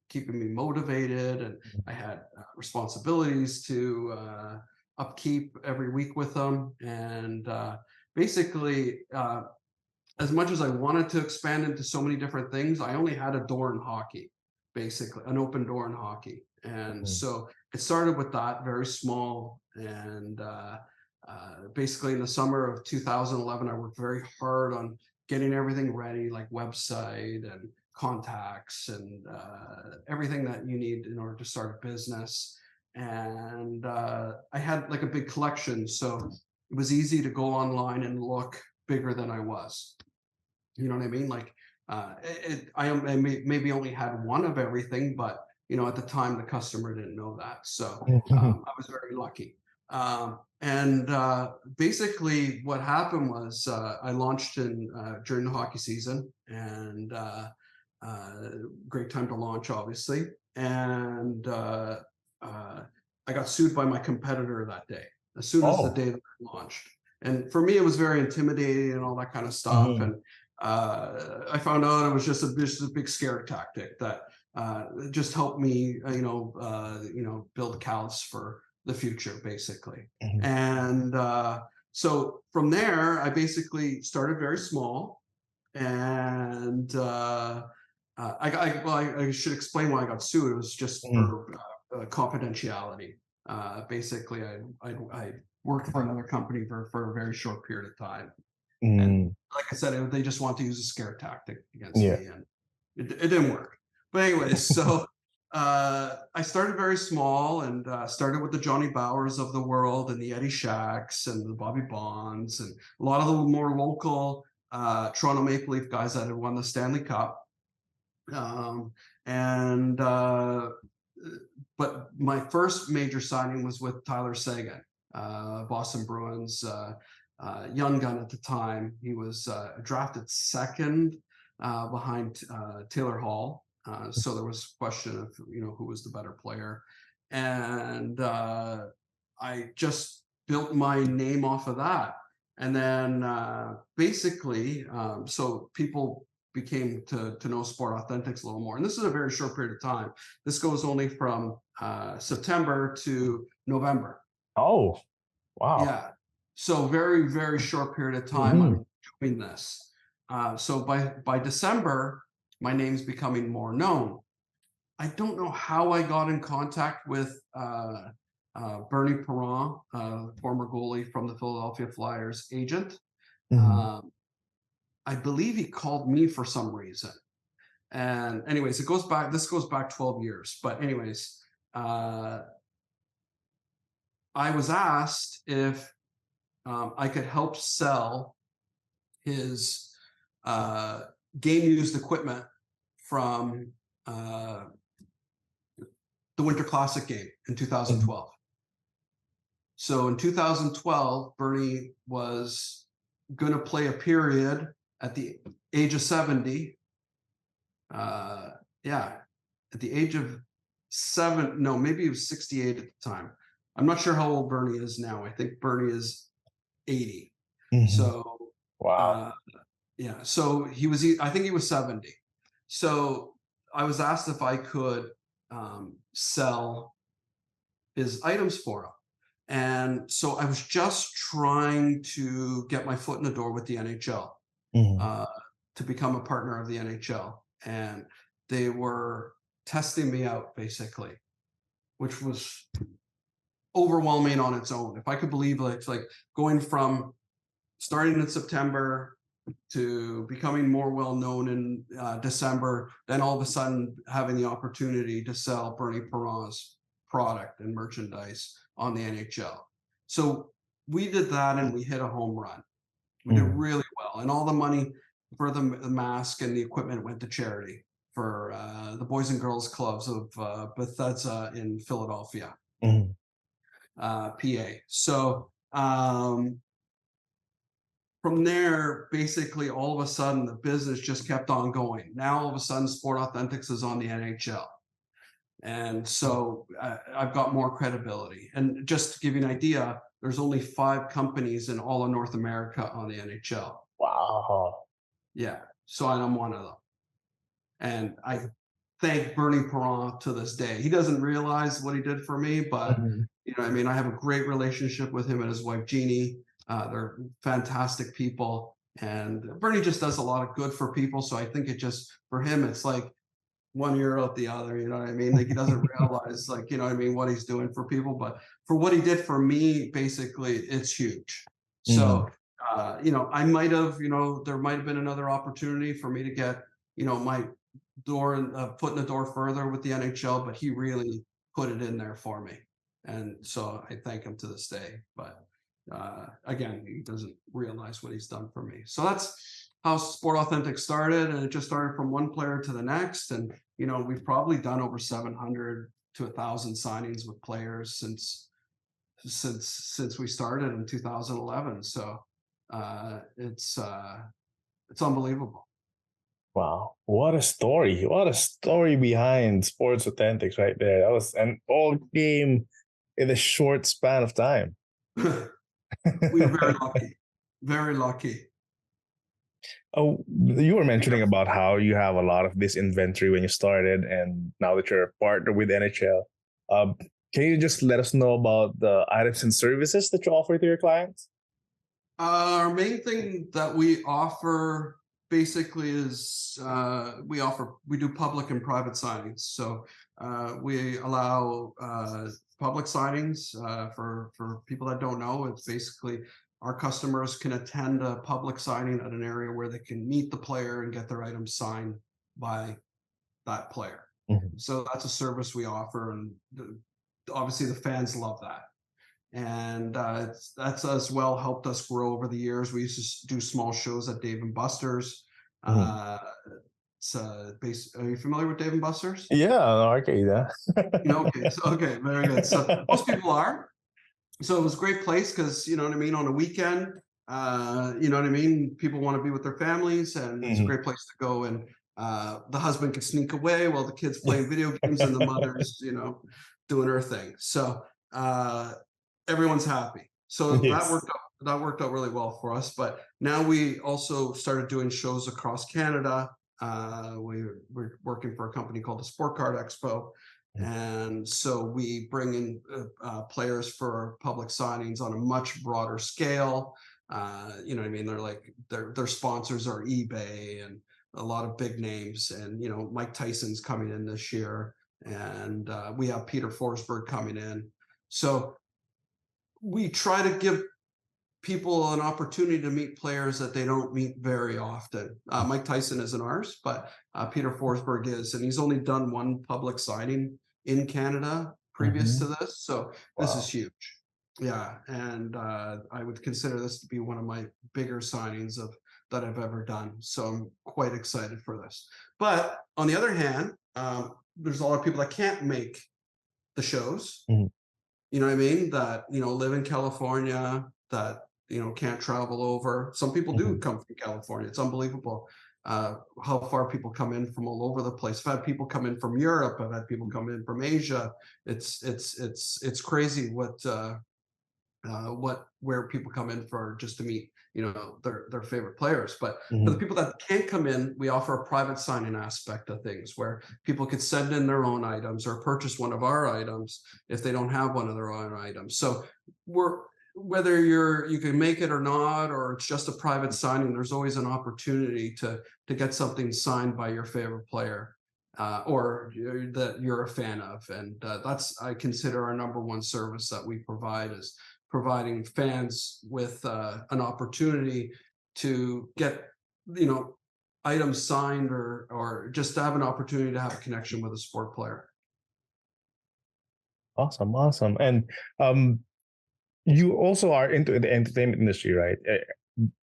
keeping me motivated, and I had responsibilities to upkeep every week with him. And basically, as much as I wanted to expand into so many different things, I only had a door in hockey, basically, an open door in hockey. And so it started with that, very small. And basically in the summer of 2011, I worked very hard on getting everything ready, like website and contacts and everything that you need in order to start a business. And I had like a big collection, so it was easy to go online and look bigger than I was. You know what I mean? Like I maybe only had one of everything, but at the time the customer didn't know that. So I was very lucky. And basically what happened was I launched during the hockey season, and great time to launch, obviously. And I got sued by my competitor that day, as soon as the day that I launched. And for me, it was very intimidating and all that kind of stuff. And I found out it was just a big scare tactic that just helped me, build callous for the future, basically. And so from there, I basically started very small, and I should explain why I got sued. It was just for confidentiality. Basically, I worked for another company for a very short period of time. And like I said, they just want to use a scare tactic against me, and it didn't work. But anyways, so I started very small, and started with the Johnny Bowers of the world, and the Eddie Shacks, and the Bobby Bonds, and a lot of the more local Toronto Maple Leaf guys that had won the Stanley Cup. But my first major signing was with Tyler Seguin, Boston Bruins. Young gun at the time. He was drafted second behind Taylor Hall. So there was a question of who was the better player, and I just built my name off of that. And then basically, so people became to know SportAuthentix a little more. And this is a very short period of time. This goes only from September to November. Oh. Wow. Yeah. So very, very short period of time Hmm. I'm doing this. So by December, my name's becoming more known. I don't know how I got in contact with Bernie Perron, former goalie from the Philadelphia Flyers agent. Hmm. Um, I believe he called me for some reason. And anyways, this goes back 12 years. But anyways, I was asked if I could help sell his uh, game used equipment from the Winter Classic game in Hmm. 2012. So in 2012, Bernie was going to play a period at the age of 70. Yeah, at the age of no, maybe he was 68 at the time. I'm not sure how old Bernie is now. I think Bernie is 80. Hmm. So, Wow. uh, yeah, so I think he was 70. So I was asked if I could sell his items for him. And so I was just trying to get my foot in the door with the NHL, Hmm. uh, to become a partner of the NHL. And they were testing me out basically, which was overwhelming on its own. If I could believe it's like going from starting in September to becoming more well known in December, then all of a sudden having the opportunity to sell Bernie Perron's product and merchandise on the NHL. So we did that and we hit a home run. We did Hmm. really well, and all the money for the mask and the equipment went to charity for the Boys and Girls Clubs of Bethesda in Philadelphia, Hmm. PA. So from there, basically, all of a sudden, the business just kept on going. Now, all of a sudden, SportAuthentix is on the NHL. And so I've got more credibility. And just to give you an idea, there's only 5 companies in all of North America on the NHL. Wow. Yeah. So I'm one of them. And I thank Bernie Perron to this day. He doesn't realize what he did for me, but Hmm. I mean, I have a great relationship with him and his wife Jeannie. They're fantastic people, and Bernie just does a lot of good for people. So I think it just for him, it's like one ear out the other. You know what I mean? Like he doesn't realize, like what he's doing for people, but for what he did for me, basically, it's huge. Hmm. So I might have, there might have been another opportunity for me to get, my door and foot in the door further with the NHL, but he really put it in there for me. And so I thank him to this day. But again, he doesn't realize what he's done for me. So that's how SportAuthentix started. And it just started from one player to the next. And, we've probably done over 700 to 1,000 signings with players since we started in 2011. So it's unbelievable. Wow. What a story. What a story behind Sports Authentics right there. That was an all game in a short span of time. We were very lucky. Very lucky. Oh, you were mentioning about how you have a lot of this inventory when you started, and now that you're a partner with NHL. Um, can you just let us know about the items and services that you offer to your clients? Our main thing that we offer basically is we do public and private signings. So we allow public signings for people that don't know. It's basically our customers can attend a public signing at an area where they can meet the player and get their items signed by that player. Mhm. So that's a service we offer, and obviously the fans love that. And that's as well helped us grow over the years. We used to do small shows at Dave and Buster's. Mhm. Are you familiar with Dave and Buster's? Yeah, no, arcade. Yeah. Okay, okay, very good. So most people are. So it was a great place because you know what I mean. On a weekend, you know what I mean. People want to be with their families, and it's a Mhm. great place to go. And the husband could sneak away while the kids playing video games, and the mother's, doing her thing. So everyone's happy. So Yes. that worked out really well for us. But now we also started doing shows across Canada. We're working for a company called the Sport Card Expo, And so we bring in players for public signings on a much broader scale. You know what I mean? They're like their sponsors are eBay and a lot of big names. And you know, Mike Tyson's coming in this year, and we have Peter Forsberg coming in. So we try to give people an opportunity to meet players that they don't meet very often. Mike Tyson isn't ours, but Peter Forsberg is, and he's only done one public signing in Canada previous to this, so this is huge. Yeah, and I would consider this to be one of my bigger signings that I've ever done. So I'm quite excited for this. But on the other hand, there's a lot of people that can't make the shows. You know what I mean? That, you know, live in California, that, you know, can't travel over. Some people do come from California. It's unbelievable how far people come in from all over the place. I've had people come in from Europe. I've had people come in from Asia. It's crazy where people come in for just to meet, you know, their favorite players. But for the people that can't come in, we offer a private signing aspect of things where people could send in their own items or purchase one of our items if they don't have one of their own items. So whether you can make it or not, or it's just a private signing, there's always an opportunity to get something signed by your favorite player or that you're a fan of. And that's, I consider, our number one service that we provide, is providing fans with an opportunity to get, you know, items signed or just to have an opportunity to have a connection with a sport player. Awesome. And you also are into the entertainment industry, right?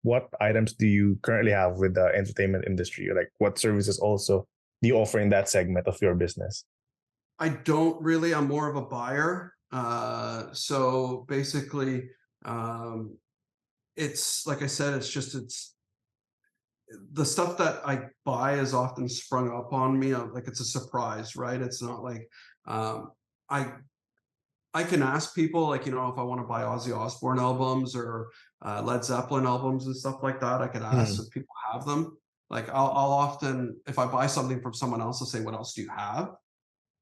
What items do you currently have with the entertainment industry? Like, what services also do you offer in that segment of your business? I don't really. I'm more of a buyer. So basically, it's like I said, it's the stuff that I buy is often sprung up on me. Like it's a surprise, right? It's not like I can ask people, like, you know, if I want to buy Ozzy Osbourne albums or Led Zeppelin albums and stuff like that, I could ask if people have them. Like I'll often, if I buy something from someone else, I'll say, what else do you have?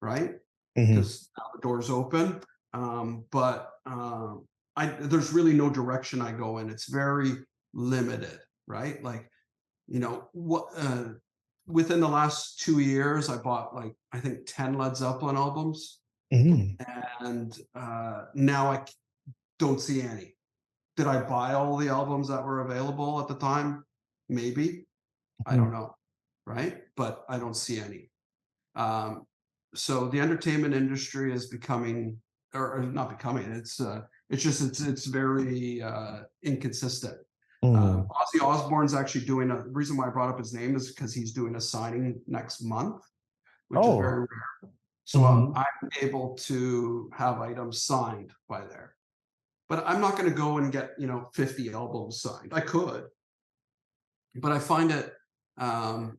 Right? Because now the door's open. There's really no direction I go in. It's very limited, right? Like, you know, within the last 2 years, I bought, like, I think 10 Led Zeppelin albums. And now I don't see any. Did I buy all the albums that were available at the time? Maybe. I don't know, right? But I don't see any. So the entertainment industry is becoming, or not becoming, it's very inconsistent. Ozzy Osbourne's actually doing the reason why I brought up his name is because he's doing a signing next month, which is very rare. So I'm able to have items signed by there. But I'm not going to go and get, you know, 50 albums signed. I could, but I find it I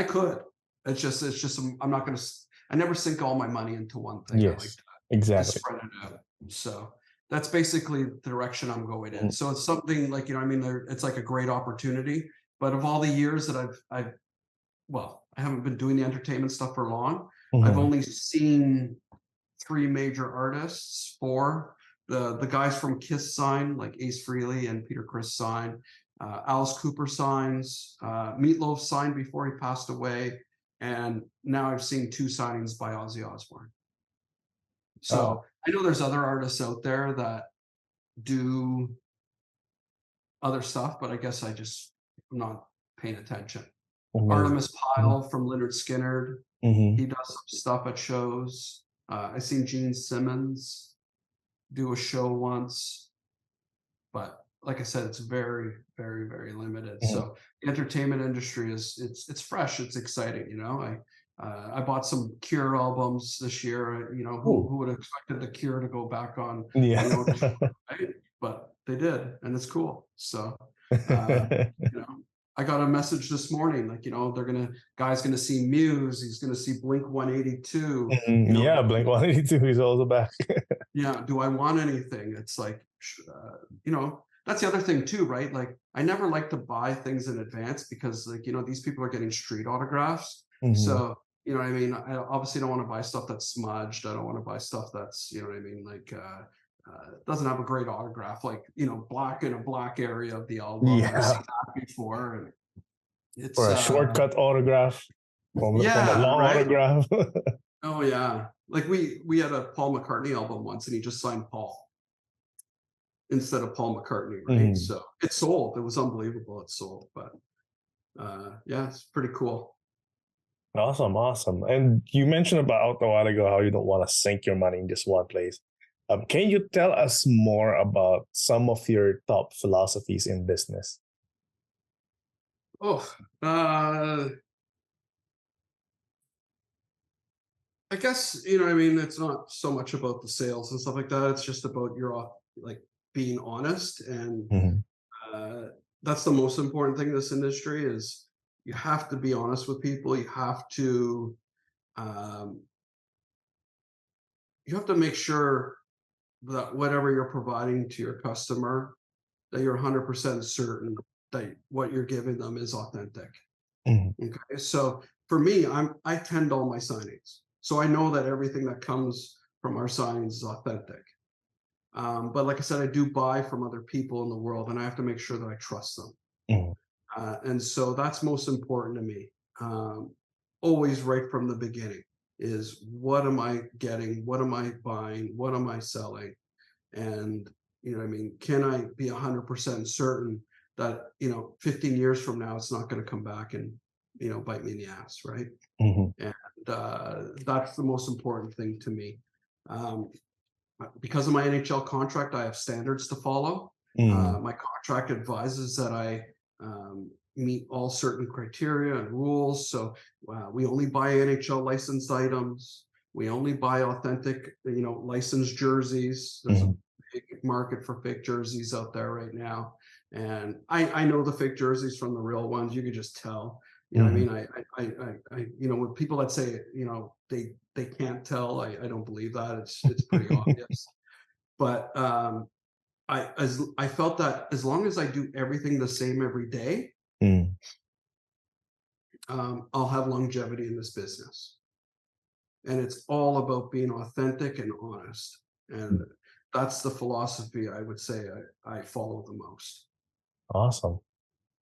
could. It's just I'm not going to. I never sink all my money into one thing. I like to spread it out. So that's basically the direction I'm going in. So it's something like, you know, I mean, it's like a great opportunity. But of all the years that I haven't been doing the entertainment stuff for long. I've only seen 3 major artists. 4. The guys from Kiss sign, like Ace Frehley and Peter Criss sign. Alice Cooper signs. Meatloaf signed before he passed away. And now I've seen 2 signings by Ozzy Osbourne. So I know there's other artists out there that do other stuff, but I guess I'm not paying attention. Artemis Pyle from Lynyrd Skynyrd. He does some stuff at shows. I've seen Gene Simmons do a show once, but like I said, it's very, very, very limited. So the entertainment industry it's fresh, it's exciting. You know, I bought some Cure albums this year. You know, who would have expected the Cure to go back on? Yeah, you know, right? But they did, and it's cool. So you know. I got a message this morning, like, you know, guy's gonna see Muse, he's gonna see Blink 182. You know, yeah, Blink 182 is also back. Yeah, do I want anything? It's like, you know, that's the other thing too, right? Like, I never like to buy things in advance because, like, you know, these people are getting street autographs. So, you know what I mean? I obviously don't want to buy stuff that's smudged. I don't want to buy stuff that's, you know what I mean, like doesn't have a great autograph, like, you know, black in a black area of the album. I've seen Yeah. that before, and it's Or a shortcut autograph from a yeah, long right. autograph. Oh yeah. Like we had a Paul McCartney album once, and he just signed Paul instead of Paul McCartney, right? Mhm. So it sold. It was unbelievable. It sold, but yeah, it's pretty cool. Awesome, awesome. And you mentioned about a while ago how you don't want to sink your money in just one place. Can you tell us more about some of your top philosophies in business? Oh, I guess, you know, I mean, it's not so much about the sales and stuff like that. It's just about your like being honest, and Mhm. uh, that's the most important thing in this industry is you have to be honest with people. Um, you have to make sure that whatever you're providing to your customer, that you're 100% certain that what you're giving them is authentic. Mhm. Okay, so for me, I tend all my signings, so I know that everything that comes from our signings is authentic. But like I said, I do buy from other people in the world, and I have to make sure that I trust them. Mhm. And so that's most important to me. Always right from the beginning is what am I getting? What am I buying? What am I selling? And, you know what I mean, can I be 100% certain that, you know, 15 years from now, it's not going to come back and, you know, bite me in the ass, right? Mhm. And that's the most important thing to me. Um, because of my NHL contract, I have standards to follow. Mhm. My contract advises that I meet all certain criteria and rules. So we only buy NHL licensed items. We only buy authentic, you know, licensed jerseys. There's a Mhm. big market for fake jerseys out there right now, and I know the fake jerseys from the real ones. You could just tell. You know what I Mhm. mean? You know, with people that say, you know, they can't tell, I don't believe that. It's pretty obvious. But I felt that as long as I do everything the same every day, Mhm. I'll have longevity in this business. And it's all about being authentic and honest. And that's the philosophy I would say I follow the most. Awesome.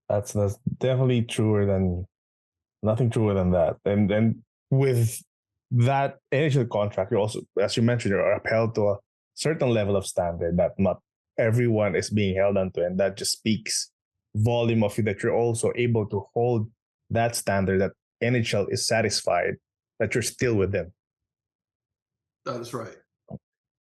That's definitely truer than nothing truer than that. And with that initial contract, you also, as you mentioned, you're upheld to a certain level of standard that not everyone is being held onto, and that just speaks volume of you that you're also able to hold that standard that NHL is satisfied that you're still with them. That is right.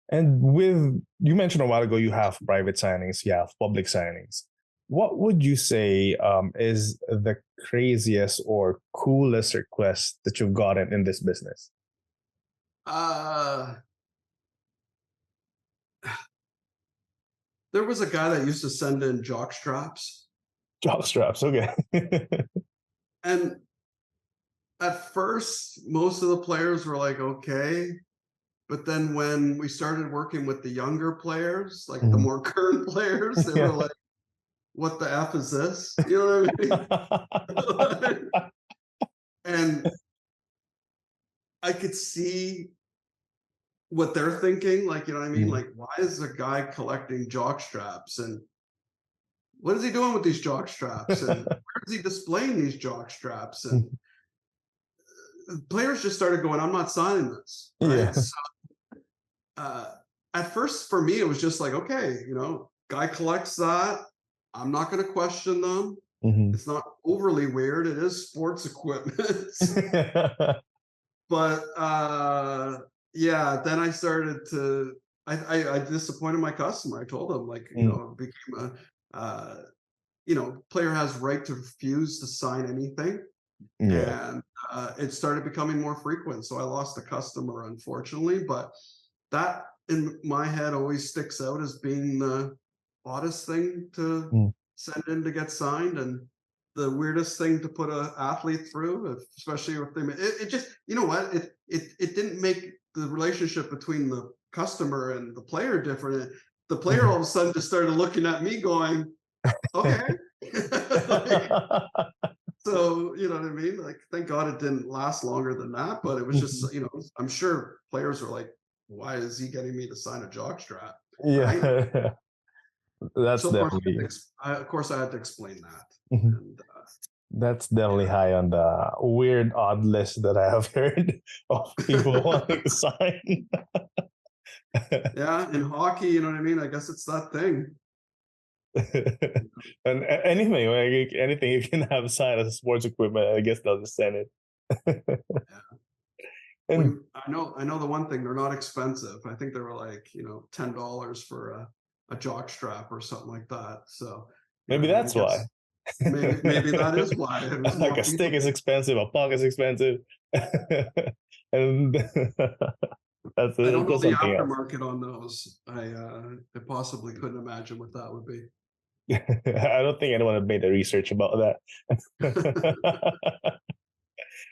And with you mentioned a while ago, you have private signings, you have public signings. What would you say is the craziest or coolest request that you've gotten in this business? Uh, there was a guy that used to send in jock straps. Jock straps, okay. And at first, most of the players were like, okay. But then when we started working with the younger players, like the Mhm. more current players, they were Yeah. like, what the F is this? You know what I mean? And I could see what they're thinking. Like, you know what I mean? Mm. Like, why is a guy collecting jock straps? And what is he doing with these jock straps? And where is he displaying these jock straps? And players just started going, I'm not signing this. Right. Yeah. So uh, at first, for me, it was just like, okay, you know, guy collects that. I'm not going to question them. Mhm. It's not overly weird. It is sports equipment. But yeah, then I started to I disappointed my customer. I told him, like, you Mm. know, it became a you know, player has right to refuse to sign anything. Yeah. And it started becoming more frequent. So I lost a customer, unfortunately, but that in my head always sticks out as being the oddest thing to Mm. send in to get signed, and the weirdest thing to put an athlete through, especially if it just, you know what, it didn't make the relationship between the customer and the player different. The player all of a sudden just started looking at me going, okay. Like, So, you know what I mean? Like, thank God it didn't last longer than that, but it was just, you know, I'm sure players were like, why is he getting me to sign a jockstrap? Right. Yeah, that's So of course, definitely I had to explain that. Mhm. And That's definitely high on the weird odd list that I have heard of people wanting to sign. yeah, in hockey, you know what I mean? I guess it's that thing. And anything, like anything you can have signed as sports equipment, I guess they'll just send it. Yeah. And I know the one thing, they're not expensive. I think they were like, you know, $10 for a jock strap or something like that. So, you know maybe what I mean? I that's why. guess maybe that is why it was Like more a stick is feasible. expensive, a puck is expensive, and I don't know that's the something else. aftermarket on those. I possibly couldn't imagine what that would be. I don't think anyone had made the research about that.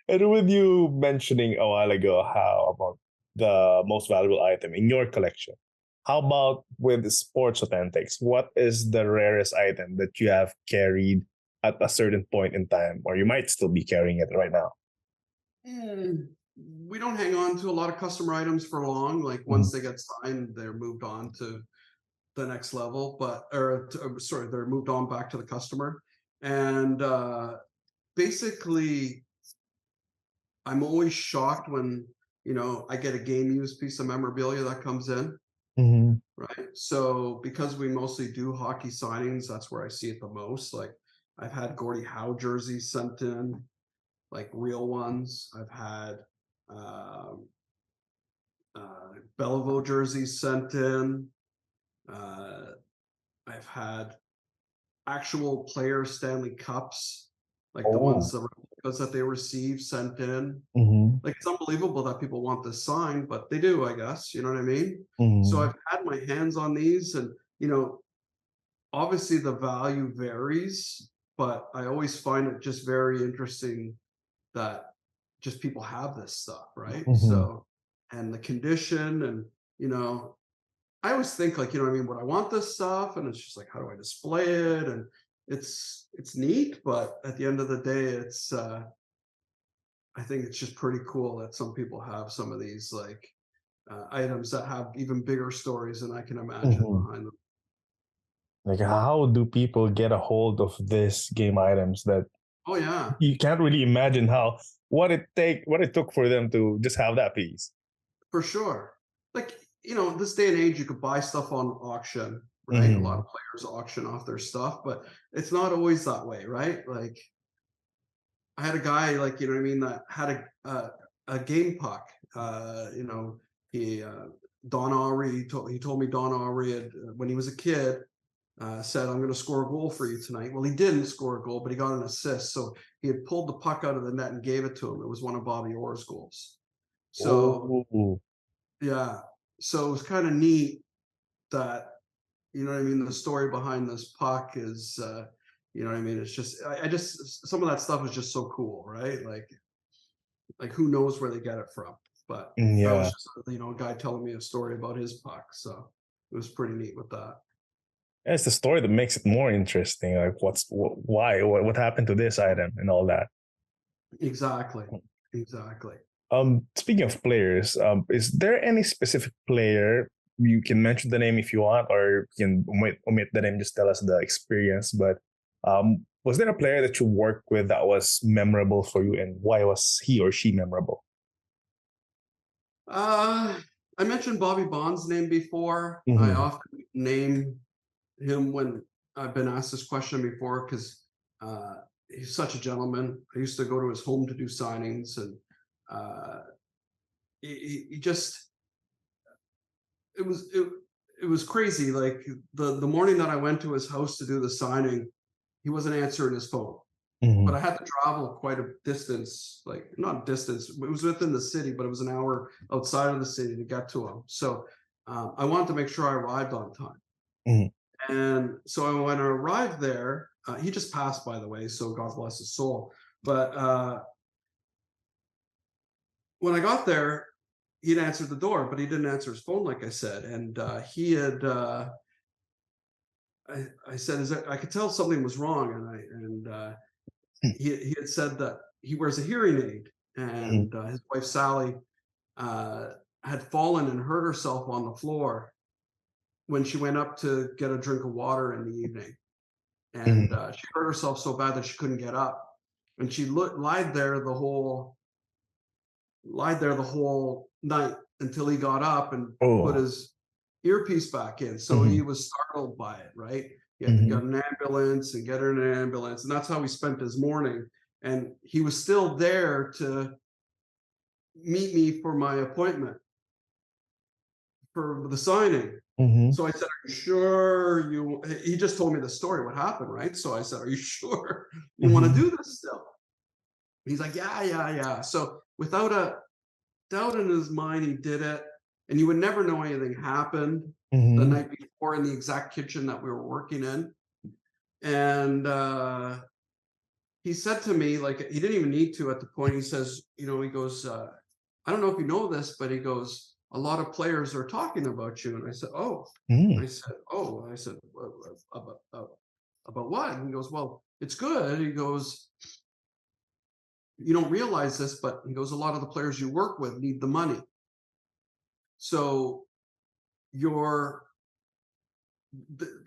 And with you mentioning a while ago how about the most valuable item in your collection, how about with sports authentics? What is the rarest item that you have carried at a certain point in time, or you might still be carrying it right now? Mm, we don't hang on to a lot of customer items for long. Like once they get signed, they're moved on to the next level, sorry, they're moved on back to the customer. And basically, I'm always shocked when, you know, I get a game used piece of memorabilia that comes in, Mm-hmm. right? So because we mostly do hockey signings, that's where I see it the most. Like I've had Gordie Howe jerseys sent in, like real ones. I've had um, Belleville jerseys sent in. Uh, I've had actual player Stanley Cups, like the ones Oh. that they receive sent in. Mm-hmm. Like it's unbelievable that people want this signed, but they do, I guess. You know what I mean? So Mm-hmm. I've had my hands on these, and you know, obviously the value varies, but I always find it just very interesting that just people have this stuff, right? Mm-hmm. So, and the condition, and you know, I always think like, you know what I mean, would I want this stuff? And it's just like, how do I display it? And it's neat, but at the end of the day, it's I think it's just pretty cool that some people have some of these like items that have even bigger stories than I can imagine Mm-hmm. behind them. Like, how do people get a hold of this game items that Oh yeah, you can't really imagine how what it took for them to just have that piece? for sure. Like, you know, this day and age, you could buy stuff on auction, right? A lot Mm-hmm. of players auction off their stuff, but it's not always that way, right? Like I had a guy, like, you know what I mean, that had a game puck. You know, he Don Aubrey. He told me Don Aubrey had, when he was a kid, said, "I'm going to score a goal for you tonight." Well, he didn't score a goal, but he got an assist. So he had pulled the puck out of the net and gave it to him. It was one of Bobby Orr's goals. So Oh. yeah, so it was kind of neat that, you know what I mean, the story behind this puck is. You know what I mean? It's just I just some of that stuff is just so cool, right? Like who knows where they get it from, but that was Yeah. just, you know, a guy telling me a story about his puck, so it was pretty neat with that. It's the story that makes it more interesting. Like, why, what happened to this item, and all that. Exactly, exactly. Speaking of players, is there any specific player you can mention the name if you want, or you can omit the name, just tell us the experience? But was there a player that you worked with that was memorable for you, and why was he or she memorable? uh I mentioned Bobby Bond's name before. I Mm-hmm. often name him when I've been asked this question before, because he's such a gentleman. I used to go to his home to do signings, and uh he just it was it was crazy. Like the morning that I went to his house to do the signing, he wasn't answering his phone. Mm-hmm. But I had to travel quite a distance, like not distance, it was within the city, but it was an hour outside of the city to get to him. So I wanted to make sure I arrived on time. Mm-hmm. And so when I arrived there, he just passed, by the way, so God bless his soul. But when I got there, he'd answered the door, but he didn't answer his phone, like I said. And he had I said, "Is that?" I could tell something was wrong, and he had said that he wears a hearing aid, Mhm. and his wife Sally had fallen and hurt herself on the floor when she went up to get a drink of water in the evening, and Mhm. she hurt herself so bad that she couldn't get up, and she lied there the whole night until he got up and put Oh. his earpiece back in. So he Mhm. was startled by it, right? He had to get Mhm. an ambulance and get her in an ambulance. And that's how he spent his morning. And he was still there to meet me for my appointment for the signing. Mhm. So I said, "Are you sure you?" He just told me the story, what happened, right? So I said, "Are you sure you want to Mhm. do this still?" He's like, "Yeah, yeah, yeah." So without a doubt in his mind, he did it, and you would never know anything happened the Mhm. night before in the exact kitchen that we were working in. And he said to me, like, he didn't even need to at the point. He says, he goes, "I don't know if you know this, but," he goes, "a lot of players are talking about you." And I said, "Oh." Mm. I said, about what?" And he goes, "Well, it's good." He goes, "You don't realize this, but," he goes, "a lot of the players you work with need the money. So you're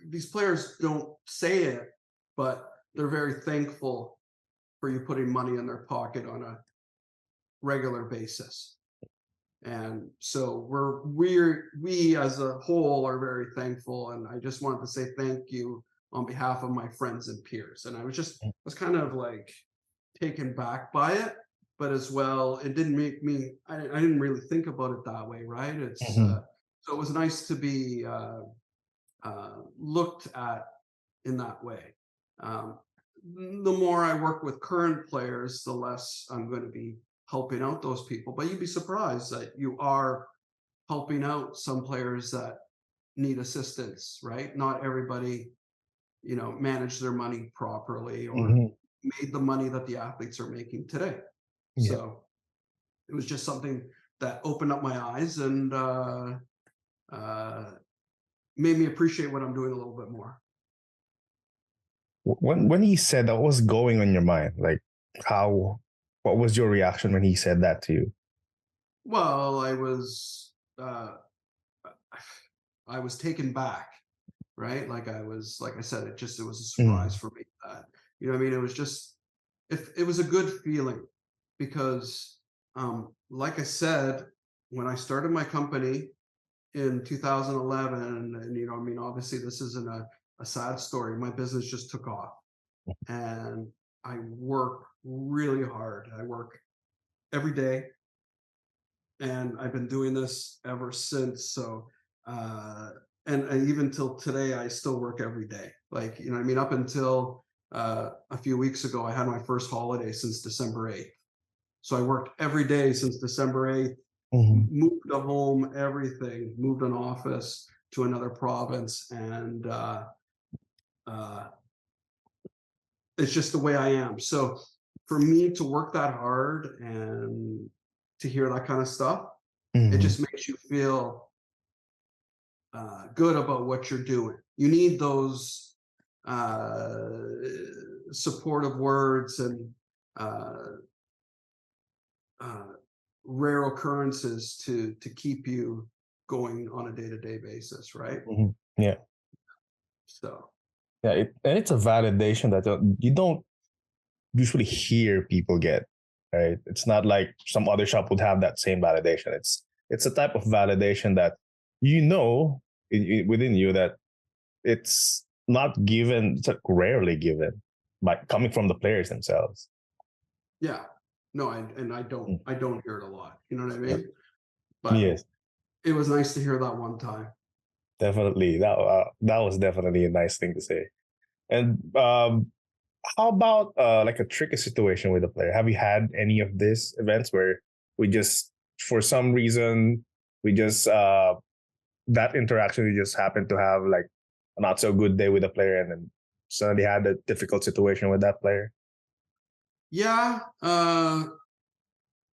these players don't say it, but they're very thankful for you putting money in their pocket on a regular basis. And so we as a whole are very thankful. And I just wanted to say thank you on behalf of my friends and peers." And I was kind of like taken back by it, but as well, it didn't make me. I didn't really think about it that way, right? Mhm. So it was nice to be looked at in that way. Um, the more I work with current players, the less I'm going to be helping out those people. But you'd be surprised that you are helping out some players that need assistance, right? Not everybody, managed their money properly or Mhm. made the money that the athletes are making today. Yeah. So it was just something that opened up my eyes and uh, made me appreciate what I'm doing a little bit more. When he said that, what was going on your mind? Like, how? What was your reaction when he said that to you? Well, I was taken back, right? Like I said, it was a surprise Mm. for me that, what I mean? It was just, if it was a good feeling because, like I said, when I started my company in 2011, and, I mean, obviously this isn't a sad story. My business just took off and I work really hard. I work every day and I've been doing this ever since. So, uh, and even till today, I still work every day. Like, I mean, up until a few weeks ago, I had my first holiday since December 8th. So I worked every day since December 8th, Mhm. moved a home, everything, moved an office to another province. And uh, it's just the way I am. So for me to work that hard and to hear that kind of stuff, it Mhm. just makes you feel good about what you're doing. You need those uh, supportive words and uh, uh, rare occurrences to keep you going on a day-to-day basis, right? Mhm. Yeah. So Yeah. And it's a validation that you don't usually hear people get. Right. It's not like some other shop would have that same validation. It's a type of validation that within you that it's not given. It's like rarely given by coming from the players themselves. yeah, no, and Mm. I don't hear it a lot. You know what I Yeah. mean? But Yes. it was nice to hear that one time. Definitely. That was definitely a nice thing to say. And how about like a tricky situation with a player? Have you had any of these events where we just, for some reason, we just that interaction, we just happened to have like a not so good day with a player, and then suddenly had a difficult situation with that player? Yeah, on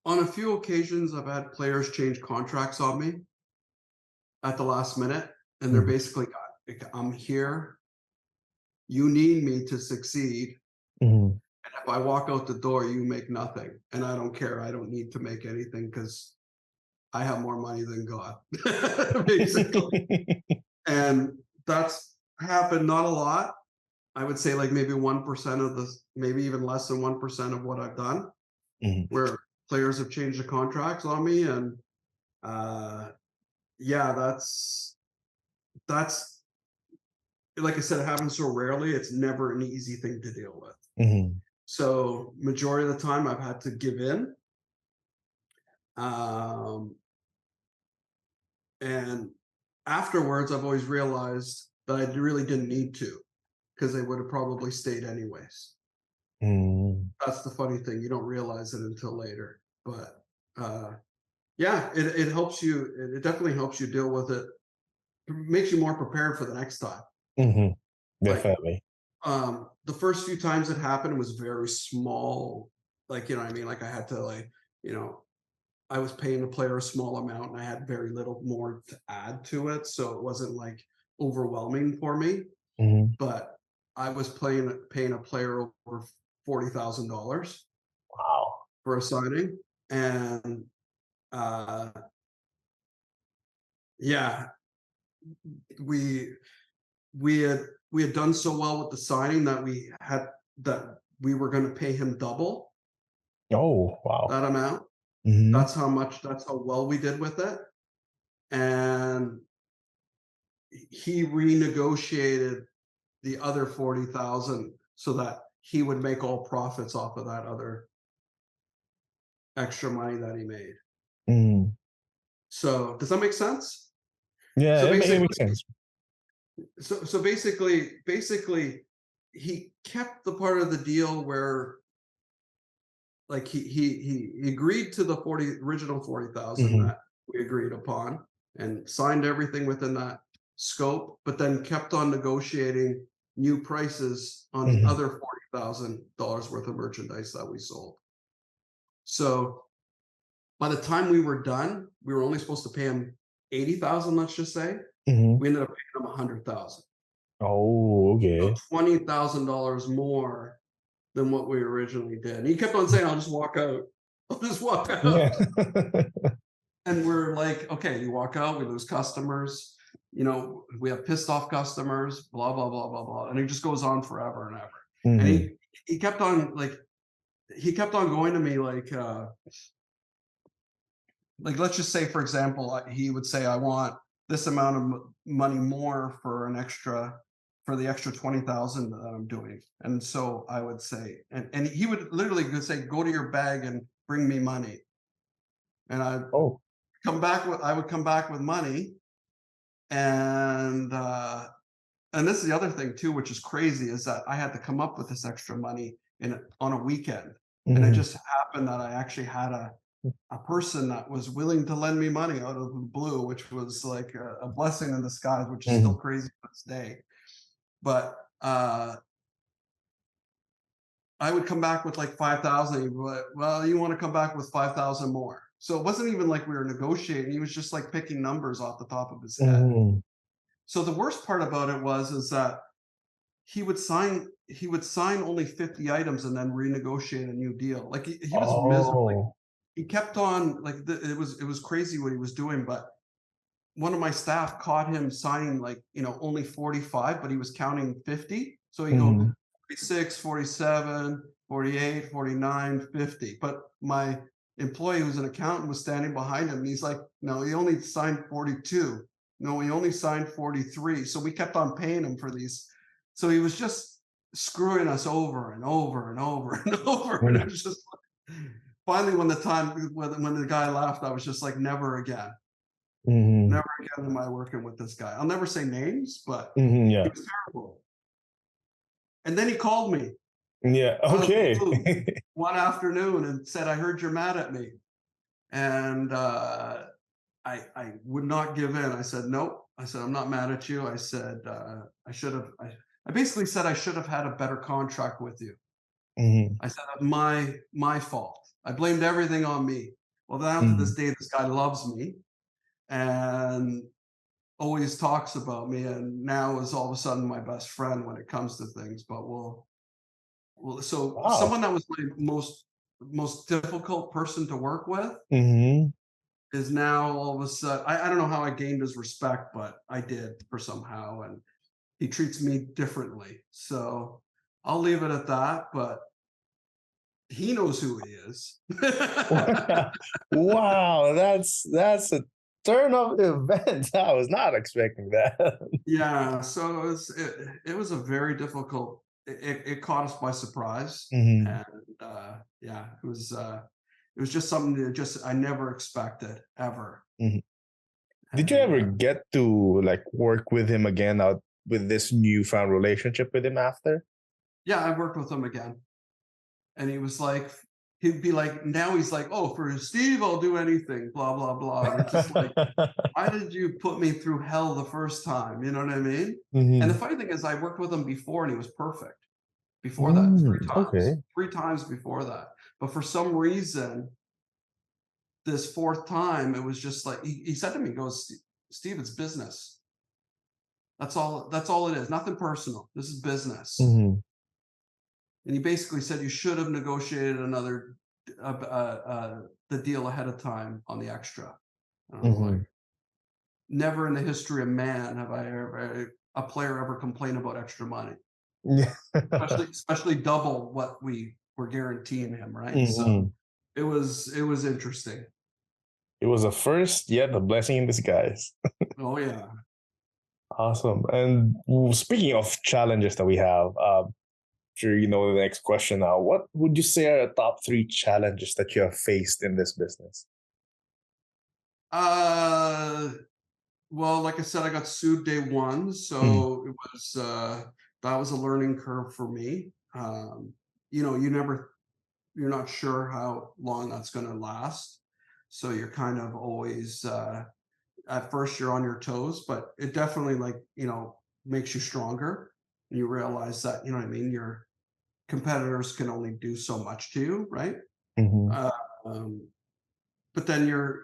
a few occasions, I've had players change contracts on me at the last minute, and they're Mhm. basically got, "I'm here. You need me to succeed, Mhm. and If I walk out the door, you make nothing, and I don't care. I don't need to make anything because I have more money than God, basically. And that's happened not a lot. I would say like maybe 1% of the, maybe even less than 1% of what I've done, where players have changed the contracts on me. And yeah, that's like I said, it happens so rarely. It's never an easy thing to deal with. So majority of the time I've had to give in. And afterwards, I've always realized that I really didn't need to, because they would have probably stayed anyways. That's the funny thing. You don't realize it until later. But yeah, it helps you. It definitely helps you deal with it. It makes you more prepared for the next time. Definitely. Like, the first few times it happened was very small. Like, you know what I mean? Like I had to like, you know, I was paying the player a small amount and I had very little more to add to it. So it wasn't like overwhelming for me. But I was paying a player over $40,000 Wow. for a signing. And yeah, we had done so well with the signing that we were going to pay him double Oh, wow. that amount. That's how well we did with it. And he renegotiated the other 40,000 so that he would make all profits off of that other extra money that he made. So does that make sense? Yeah, So it basically, makes sense. So basically, he kept the part of the deal where, like, he agreed to the original 40,000 that we agreed upon, and signed everything within that scope, but then kept on negotiating new prices on the other $40,000 worth of merchandise that we sold. So by the time we were done, we were only supposed to pay him 80,000, let's just say. We ended up paying him 100,000. Oh, okay. So $20,000 more than what we originally did. And he kept on saying, "I'll just walk out. I'll just walk out." Yeah. And we're like, "Okay, you walk out, we lose customers. You know, we have pissed off customers, blah, blah, blah, blah, blah." And it just goes on forever and ever. And he kept on going to me like, let's just say, for example, he would say, "I want this amount of money more for the extra 20,000 that I'm doing." And so I would say, and he would literally say, "Go to your bag and bring me money." And I would come back with money. And this is the other thing too, which is crazy, is that I had to come up with this extra money on a weekend. And it just happened that I actually had a person that was willing to lend me money out of the blue, which was like a blessing in disguise, which is still crazy to this day. But I would come back with like 5,000. Well, you want to come back with 5,000 more. So it wasn't even like we were negotiating. He was just like picking numbers off the top of his head. So the worst part about it is that he would sign only 50 items and then renegotiate a new deal. Like he was miserable. He kept on like it was crazy what he was doing. But one of my staff caught him signing like, you know, only 45, but he was counting 50. So he go 46, 47, 48, 49, 50. But my employee, who's an accountant, was standing behind him. And he's like, "No, he only signed 42. No, he only signed 43. So we kept on paying him for these. So he was just screwing us over and over and over and over. And it was just finally, when the guy left, I was just like, never again. Never again am I working with this guy. I'll never say names, but he was terrible. And then he called me. Yeah. Okay. One afternoon and said, "I heard you're mad at me." And I would not give in. I said, "Nope." I said, "I'm not mad at you." I said, I basically said I should have had a better contract with you. I said, my fault. I blamed everything on me. Well, then after this day, this guy loves me and always talks about me, and now is all of a sudden my best friend when it comes to things. But Well, so Wow. someone that was my most difficult person to work with Hmm. is now all of a sudden, I don't know how I gained his respect, but I did for somehow, and he treats me differently. So I'll leave it at that, but he knows who he is. Wow, that's a turn of events. I was not expecting that. Yeah, so it was a very difficult, it caught us by surprise, Hmm. and, yeah, it was just something that just I never expected, ever, Hmm. Did you and, ever get to like work with him again out with this newfound relationship with him after? yeah, I worked with him again, and he was like he'd be like now he's like, "Oh, for Steve, I'll do anything, blah, blah, blah," and it's just like, why did you put me through hell the first time? You know what I mean? And the Hmm. funny thing is, I worked with him before, and he was perfect. Before that, Mm, okay. 3 times before that. But for some reason, this 4th time, it was just like he said to me, he goes, Steve, it's business. That's all it is. Nothing personal. This is business." Hmm. And he basically said you should have negotiated another the deal ahead of time on the extra. And I'm like, Hmm. never in the history of man have I ever a player ever complained about extra money, Yeah. especially double what we were guaranteeing him, right? So Hmm. it was interesting. It was a first, yet a blessing in disguise. Oh yeah. Awesome. And speaking of challenges that we have, sure you know the next question now. What would you say are the top three challenges that you have faced in this business? Uh well, like I said, I got sued day one, Mm, so it was that was a learning curve for me. You know, you're not sure how long that's going to last, so you're kind of always at first you're on your toes, but it definitely, like, you know, makes you stronger. And you realize that, you know what I mean, your competitors can only do so much to you, right? mhm, Uh, um, but then your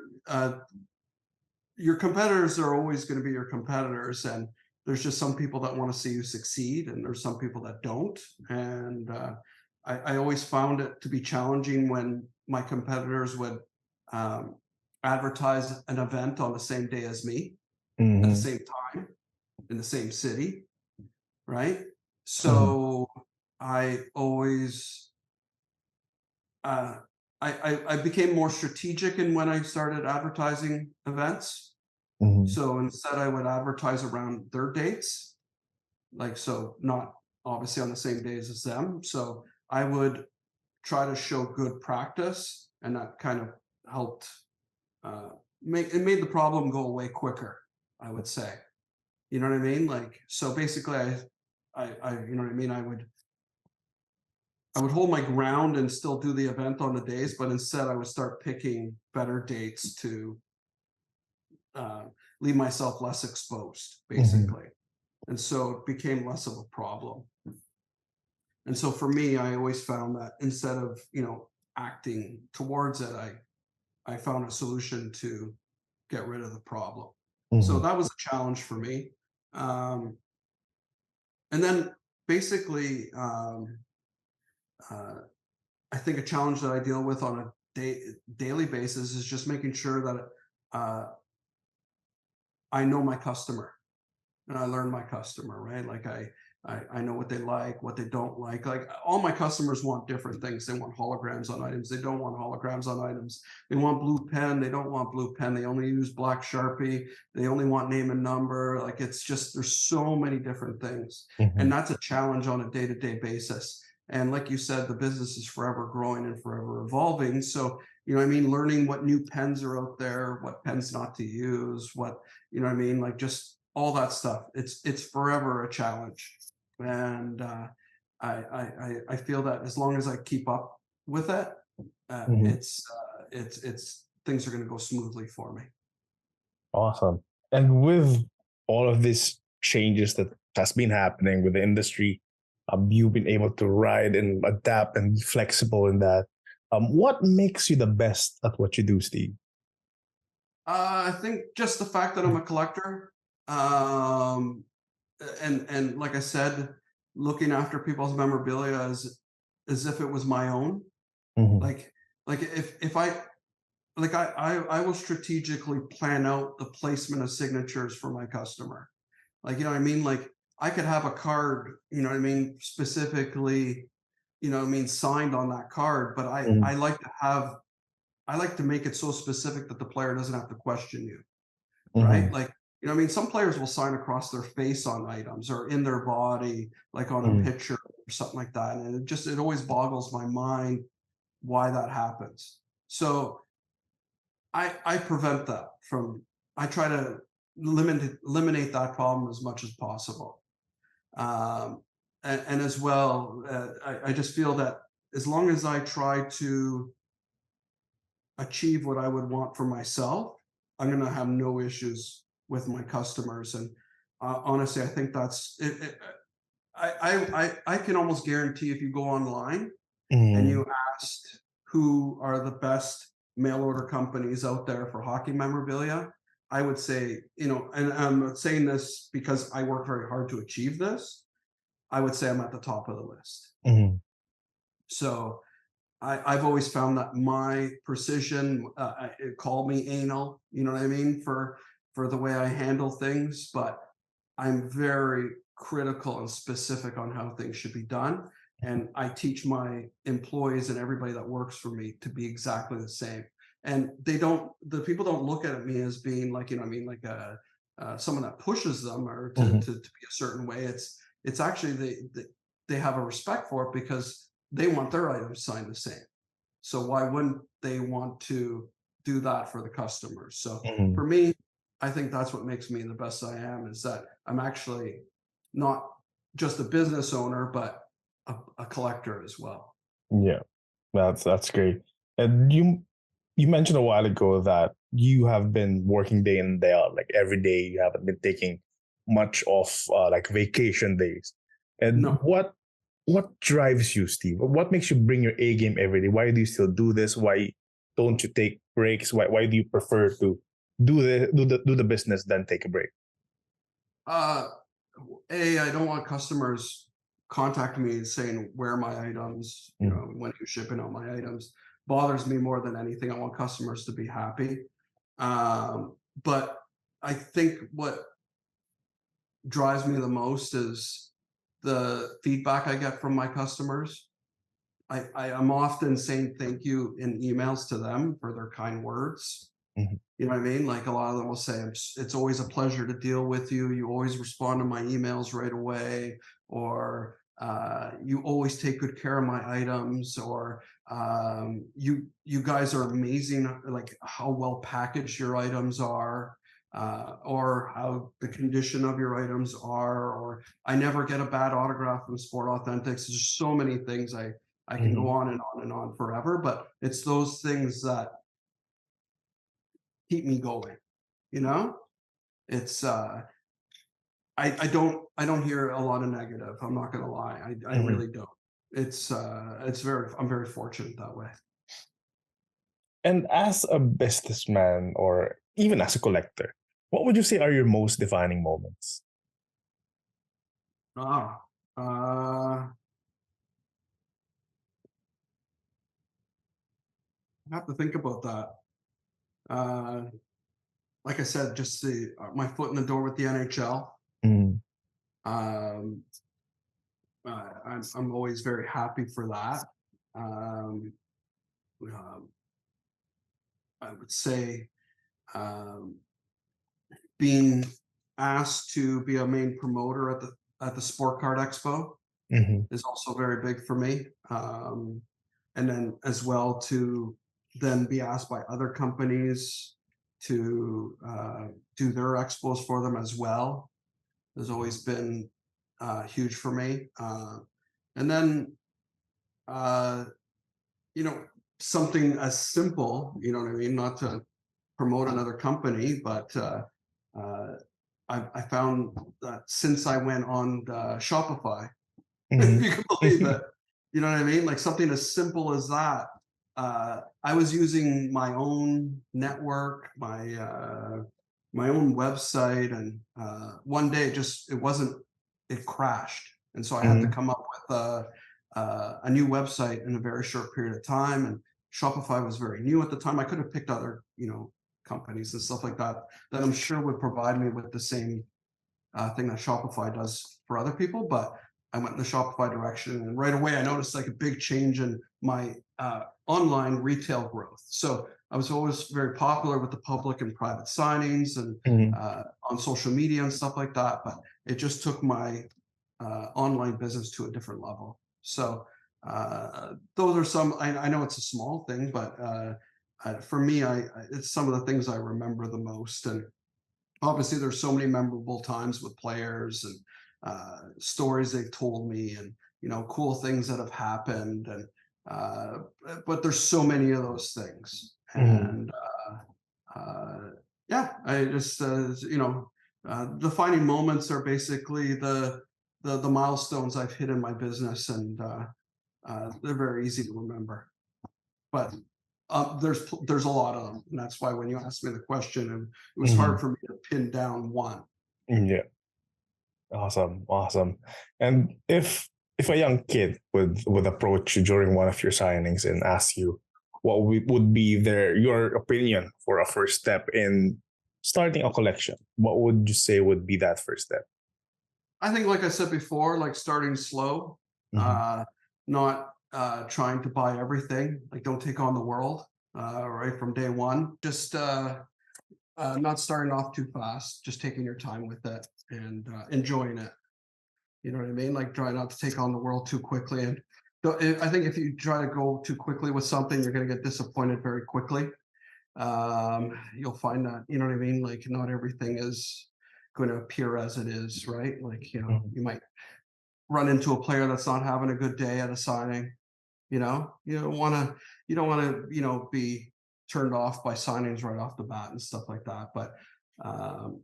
competitors are always going to be your competitors, and there's just some people that want to see you succeed, and there's some people that don't. And I always found it to be challenging when my competitors would um, advertise an event on the same day as me at the mhm, same time in the same city, right? mhm, So I always uh, I became more strategic in when I started advertising events. mhm, So instead, I would advertise around their dates, like, so not obviously on the same days as them. So I would try to show good practice, and that kind of helped uh, make it made the problem go away quicker, I would say. You know what I mean? Like, so basically, you know what I mean. I would hold my ground and still do the event on the days, but instead I would start picking better dates to uh, leave myself less exposed, mhm, basically. And so it became less of a problem. And so for me, I always found that instead of, you know, acting towards it, I found a solution to get rid of the problem. So mhm, that was a challenge for me. Um, and then basically, uh, I think a challenge that I deal with on a daily basis is just making sure that uh, I know my customer and I learn my customer, right? Like I know what they like, what they don't like. Like all my customers want different things. They want holograms on items. They don't want holograms on items. They want blue pen. They don't want blue pen. They only use black Sharpie. They only want name and number. Like it's just there's so many different things, and mhm, that's a challenge on a day-to-day basis. And like you said, the business is forever growing and forever evolving. So you know what I mean, learning what new pens are out there, what pens not to use, what you know what I mean, like just all that stuff. It's forever a challenge, and I feel that as long as I keep up with it, mhm. it's things are going to go smoothly for me. Awesome. And with all of these changes that has been happening with the industry, you've been able to ride and adapt and be flexible in that. What makes you the best at what you do, Steve? I think just the fact that I'm a collector, um, and like I said, looking after people's memorabilia is as if it was my own. Mhm. Like if I like I will strategically plan out the placement of signatures for my customer. Like, you know what I mean? Like I could have a card, you know what I mean, specifically, you know what I mean, signed on that card, but Mhm. I like to make it so specific that the player doesn't have to question you, right? Mhm. Like, you know what I mean? Some players will sign across their face on items or in their body, like on a Mhm. picture or something like that. And it always boggles my mind why that happens. So I prevent that from, I try to eliminate that problem as much as possible. Um, and as well, I just feel that as long as I try to achieve what I would want for myself, I'm going to have no issues with my customers. And honestly, I think that's it. I can almost guarantee if you go online and Mhm. you asked who are the best mail order companies out there for hockey memorabilia, I would say, you know, and I'm not saying this because I work very hard to achieve this. I would say I'm at the top of the list. Mhm. So I've always found that my precision, call me anal, you know what I mean, for the way I handle things, but I'm very critical and specific on how things should be done. And I teach my employees and everybody that works for me to be exactly the same. And the people don't look at me as being like, you know, what I mean, like someone that pushes them or Mhm. to be a certain way. It's actually they have a respect for it because they want their items signed the same. So why wouldn't they want to do that for the customers? So Mhm. for me, I think that's what makes me the best I am, is that I'm actually not just a business owner, but a collector as well. Yeah, that's great. And you mentioned a while ago that you have been working day in day out, like every day. You haven't been taking much off, like vacation days. And No, what drives you, Steve? What makes you bring your A game every day? Why do you still do this? Why don't you take breaks? Why do you prefer to do the business than take a break? uh, I don't want customers contacting me saying where my items, you Mm. know, when you're shipping out my items. Bothers me more than anything. I want customers to be happy. But I think what drives me the most is the feedback I get from my customers. I am often saying thank you in emails to them for their kind words. Mhm. You know what I mean? Like a lot of them will say, it's always a pleasure to deal with you. You always respond to my emails right away, or you always take good care of my items, or you guys are amazing, like how well packaged your items are, or how the condition of your items are, or I never get a bad autograph from SportAuthentix. There's so many things I can go Mhm. on and on and on forever, but it's those things that keep me going. You know, it's I don't hear a lot of negative. I'm not gonna lie. I Mhm. really don't. It's very, I'm very fortunate that way. And as a businessman or even as a collector, what would you say are your most defining moments? Ah, I have to think about that. Uh, like I said, just the my foot in the door with the NHL. Mm. Um, I'm always very happy for that. Um, um, I would say um, being asked to be a main promoter at the Sport Card Expo Mhm. is also very big for me. And then as well to then be asked by other companies to do their expos for them as well has always been huge for me. And then uh, you know, something as simple, you know what I mean, not to promote another company, but uh, I found that since I went on Shopify, if Mhm. you can believe it, you know what I mean? Like something as simple as that. I was using my own network, my own website, and one day it crashed, and so I had to Mhm. come up with a new website in a very short period of time, and Shopify was very new at the time. I could have picked other, companies and stuff like that I'm sure would provide me with the same thing that Shopify does for other people, but I went in the Shopify direction, and right away I noticed like a big change in my online retail growth. So I was always very popular with the public and private signings and Mhm. on social media and stuff like that, but it just took my online business to a different level. So those are some. I know it's a small thing, but for me, it's some of the things I remember the most. And obviously, there's so many memorable times with players and stories they've told me, and cool things that have happened. And but there's so many of those things, Mhm. and yeah, I just defining moments are basically the milestones I've hit in my business, and they're very easy to remember. But there's a lot of them, and that's why when you asked me the question, it was hard Mhm. for me to pin down one. Yeah. Awesome. Awesome. And if a young kid would approach you during one of your signings and ask you what would be your opinion for a first step in starting a collection, what would you say would be that first step? I think, like I said before, like starting slow, Mhm. uh, not trying to buy everything. Like, don't take on the world right from day one. Just not starting off too fast. Just taking your time with it and enjoying it. You know what I mean? Like, try not to take on the world too quickly. And I think if you try to go too quickly with something, you're going to get disappointed very quickly. You'll find that, you know what I mean? Like, not everything is going to appear as it is, right? Like, Mhm. you might run into a player that's not having a good day at a signing. You don't want to, be turned off by signings right off the bat and stuff like that. But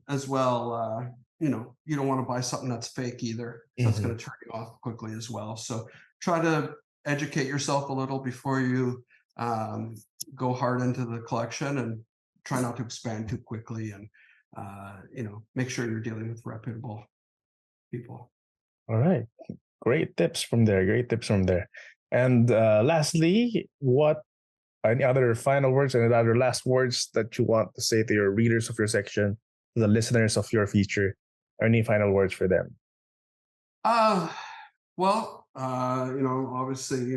as well, you don't want to buy something that's fake either, because that's Mhm. going to turn you off quickly as well. So try to educate yourself a little before you um, go hard into the collection, and try not to expand too quickly, and make sure you're dealing with reputable people. All right. Great tips from there. Great tips from there. And lastly, what any other final words and other last words that you want to say to your readers of your section, to the listeners of your feature? Any final words for them? Uh, well, obviously,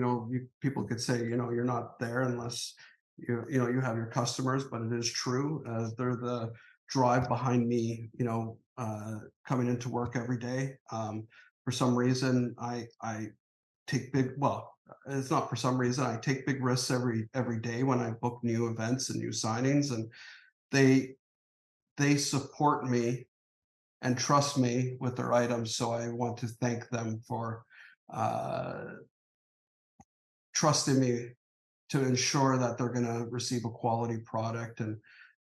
people could say, you're not there unless you have your customers, but it is true. They're the drive behind me, coming into work every day. For some reason, I take well, it's not for some reason. I take big risks every day when I book new events and new signings, and they they support me and trust me with their items. So I want to thank them for uh, trusting me to ensure that they're going to receive a quality product. And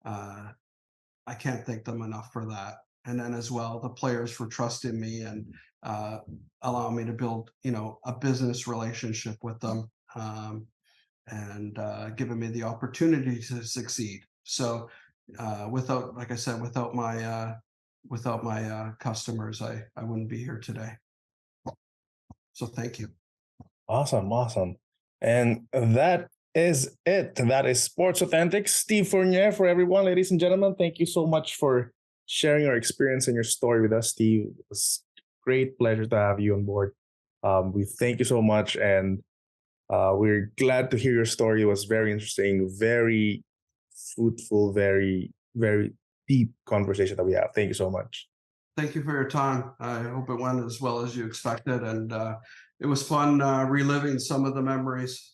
uh, I can't thank them enough for that. And then as well, the players for trusting me and uh, allowing me to build, a business relationship with them, and giving me the opportunity to succeed. So without, like I said, without my customers, I wouldn't be here today. So thank you. Awesome, awesome. And that is it. That is Sports Authentix. Steve Fournier for everyone, ladies and gentlemen. Thank you so much for sharing your experience and your story with us, Steve. It was a great pleasure to have you on board. We thank you so much, and we're glad to hear your story. It was very interesting, very fruitful, very deep conversation that we have. Thank you so much. Thank you for your time. I hope it went as well as you expected, and it was fun reliving some of the memories.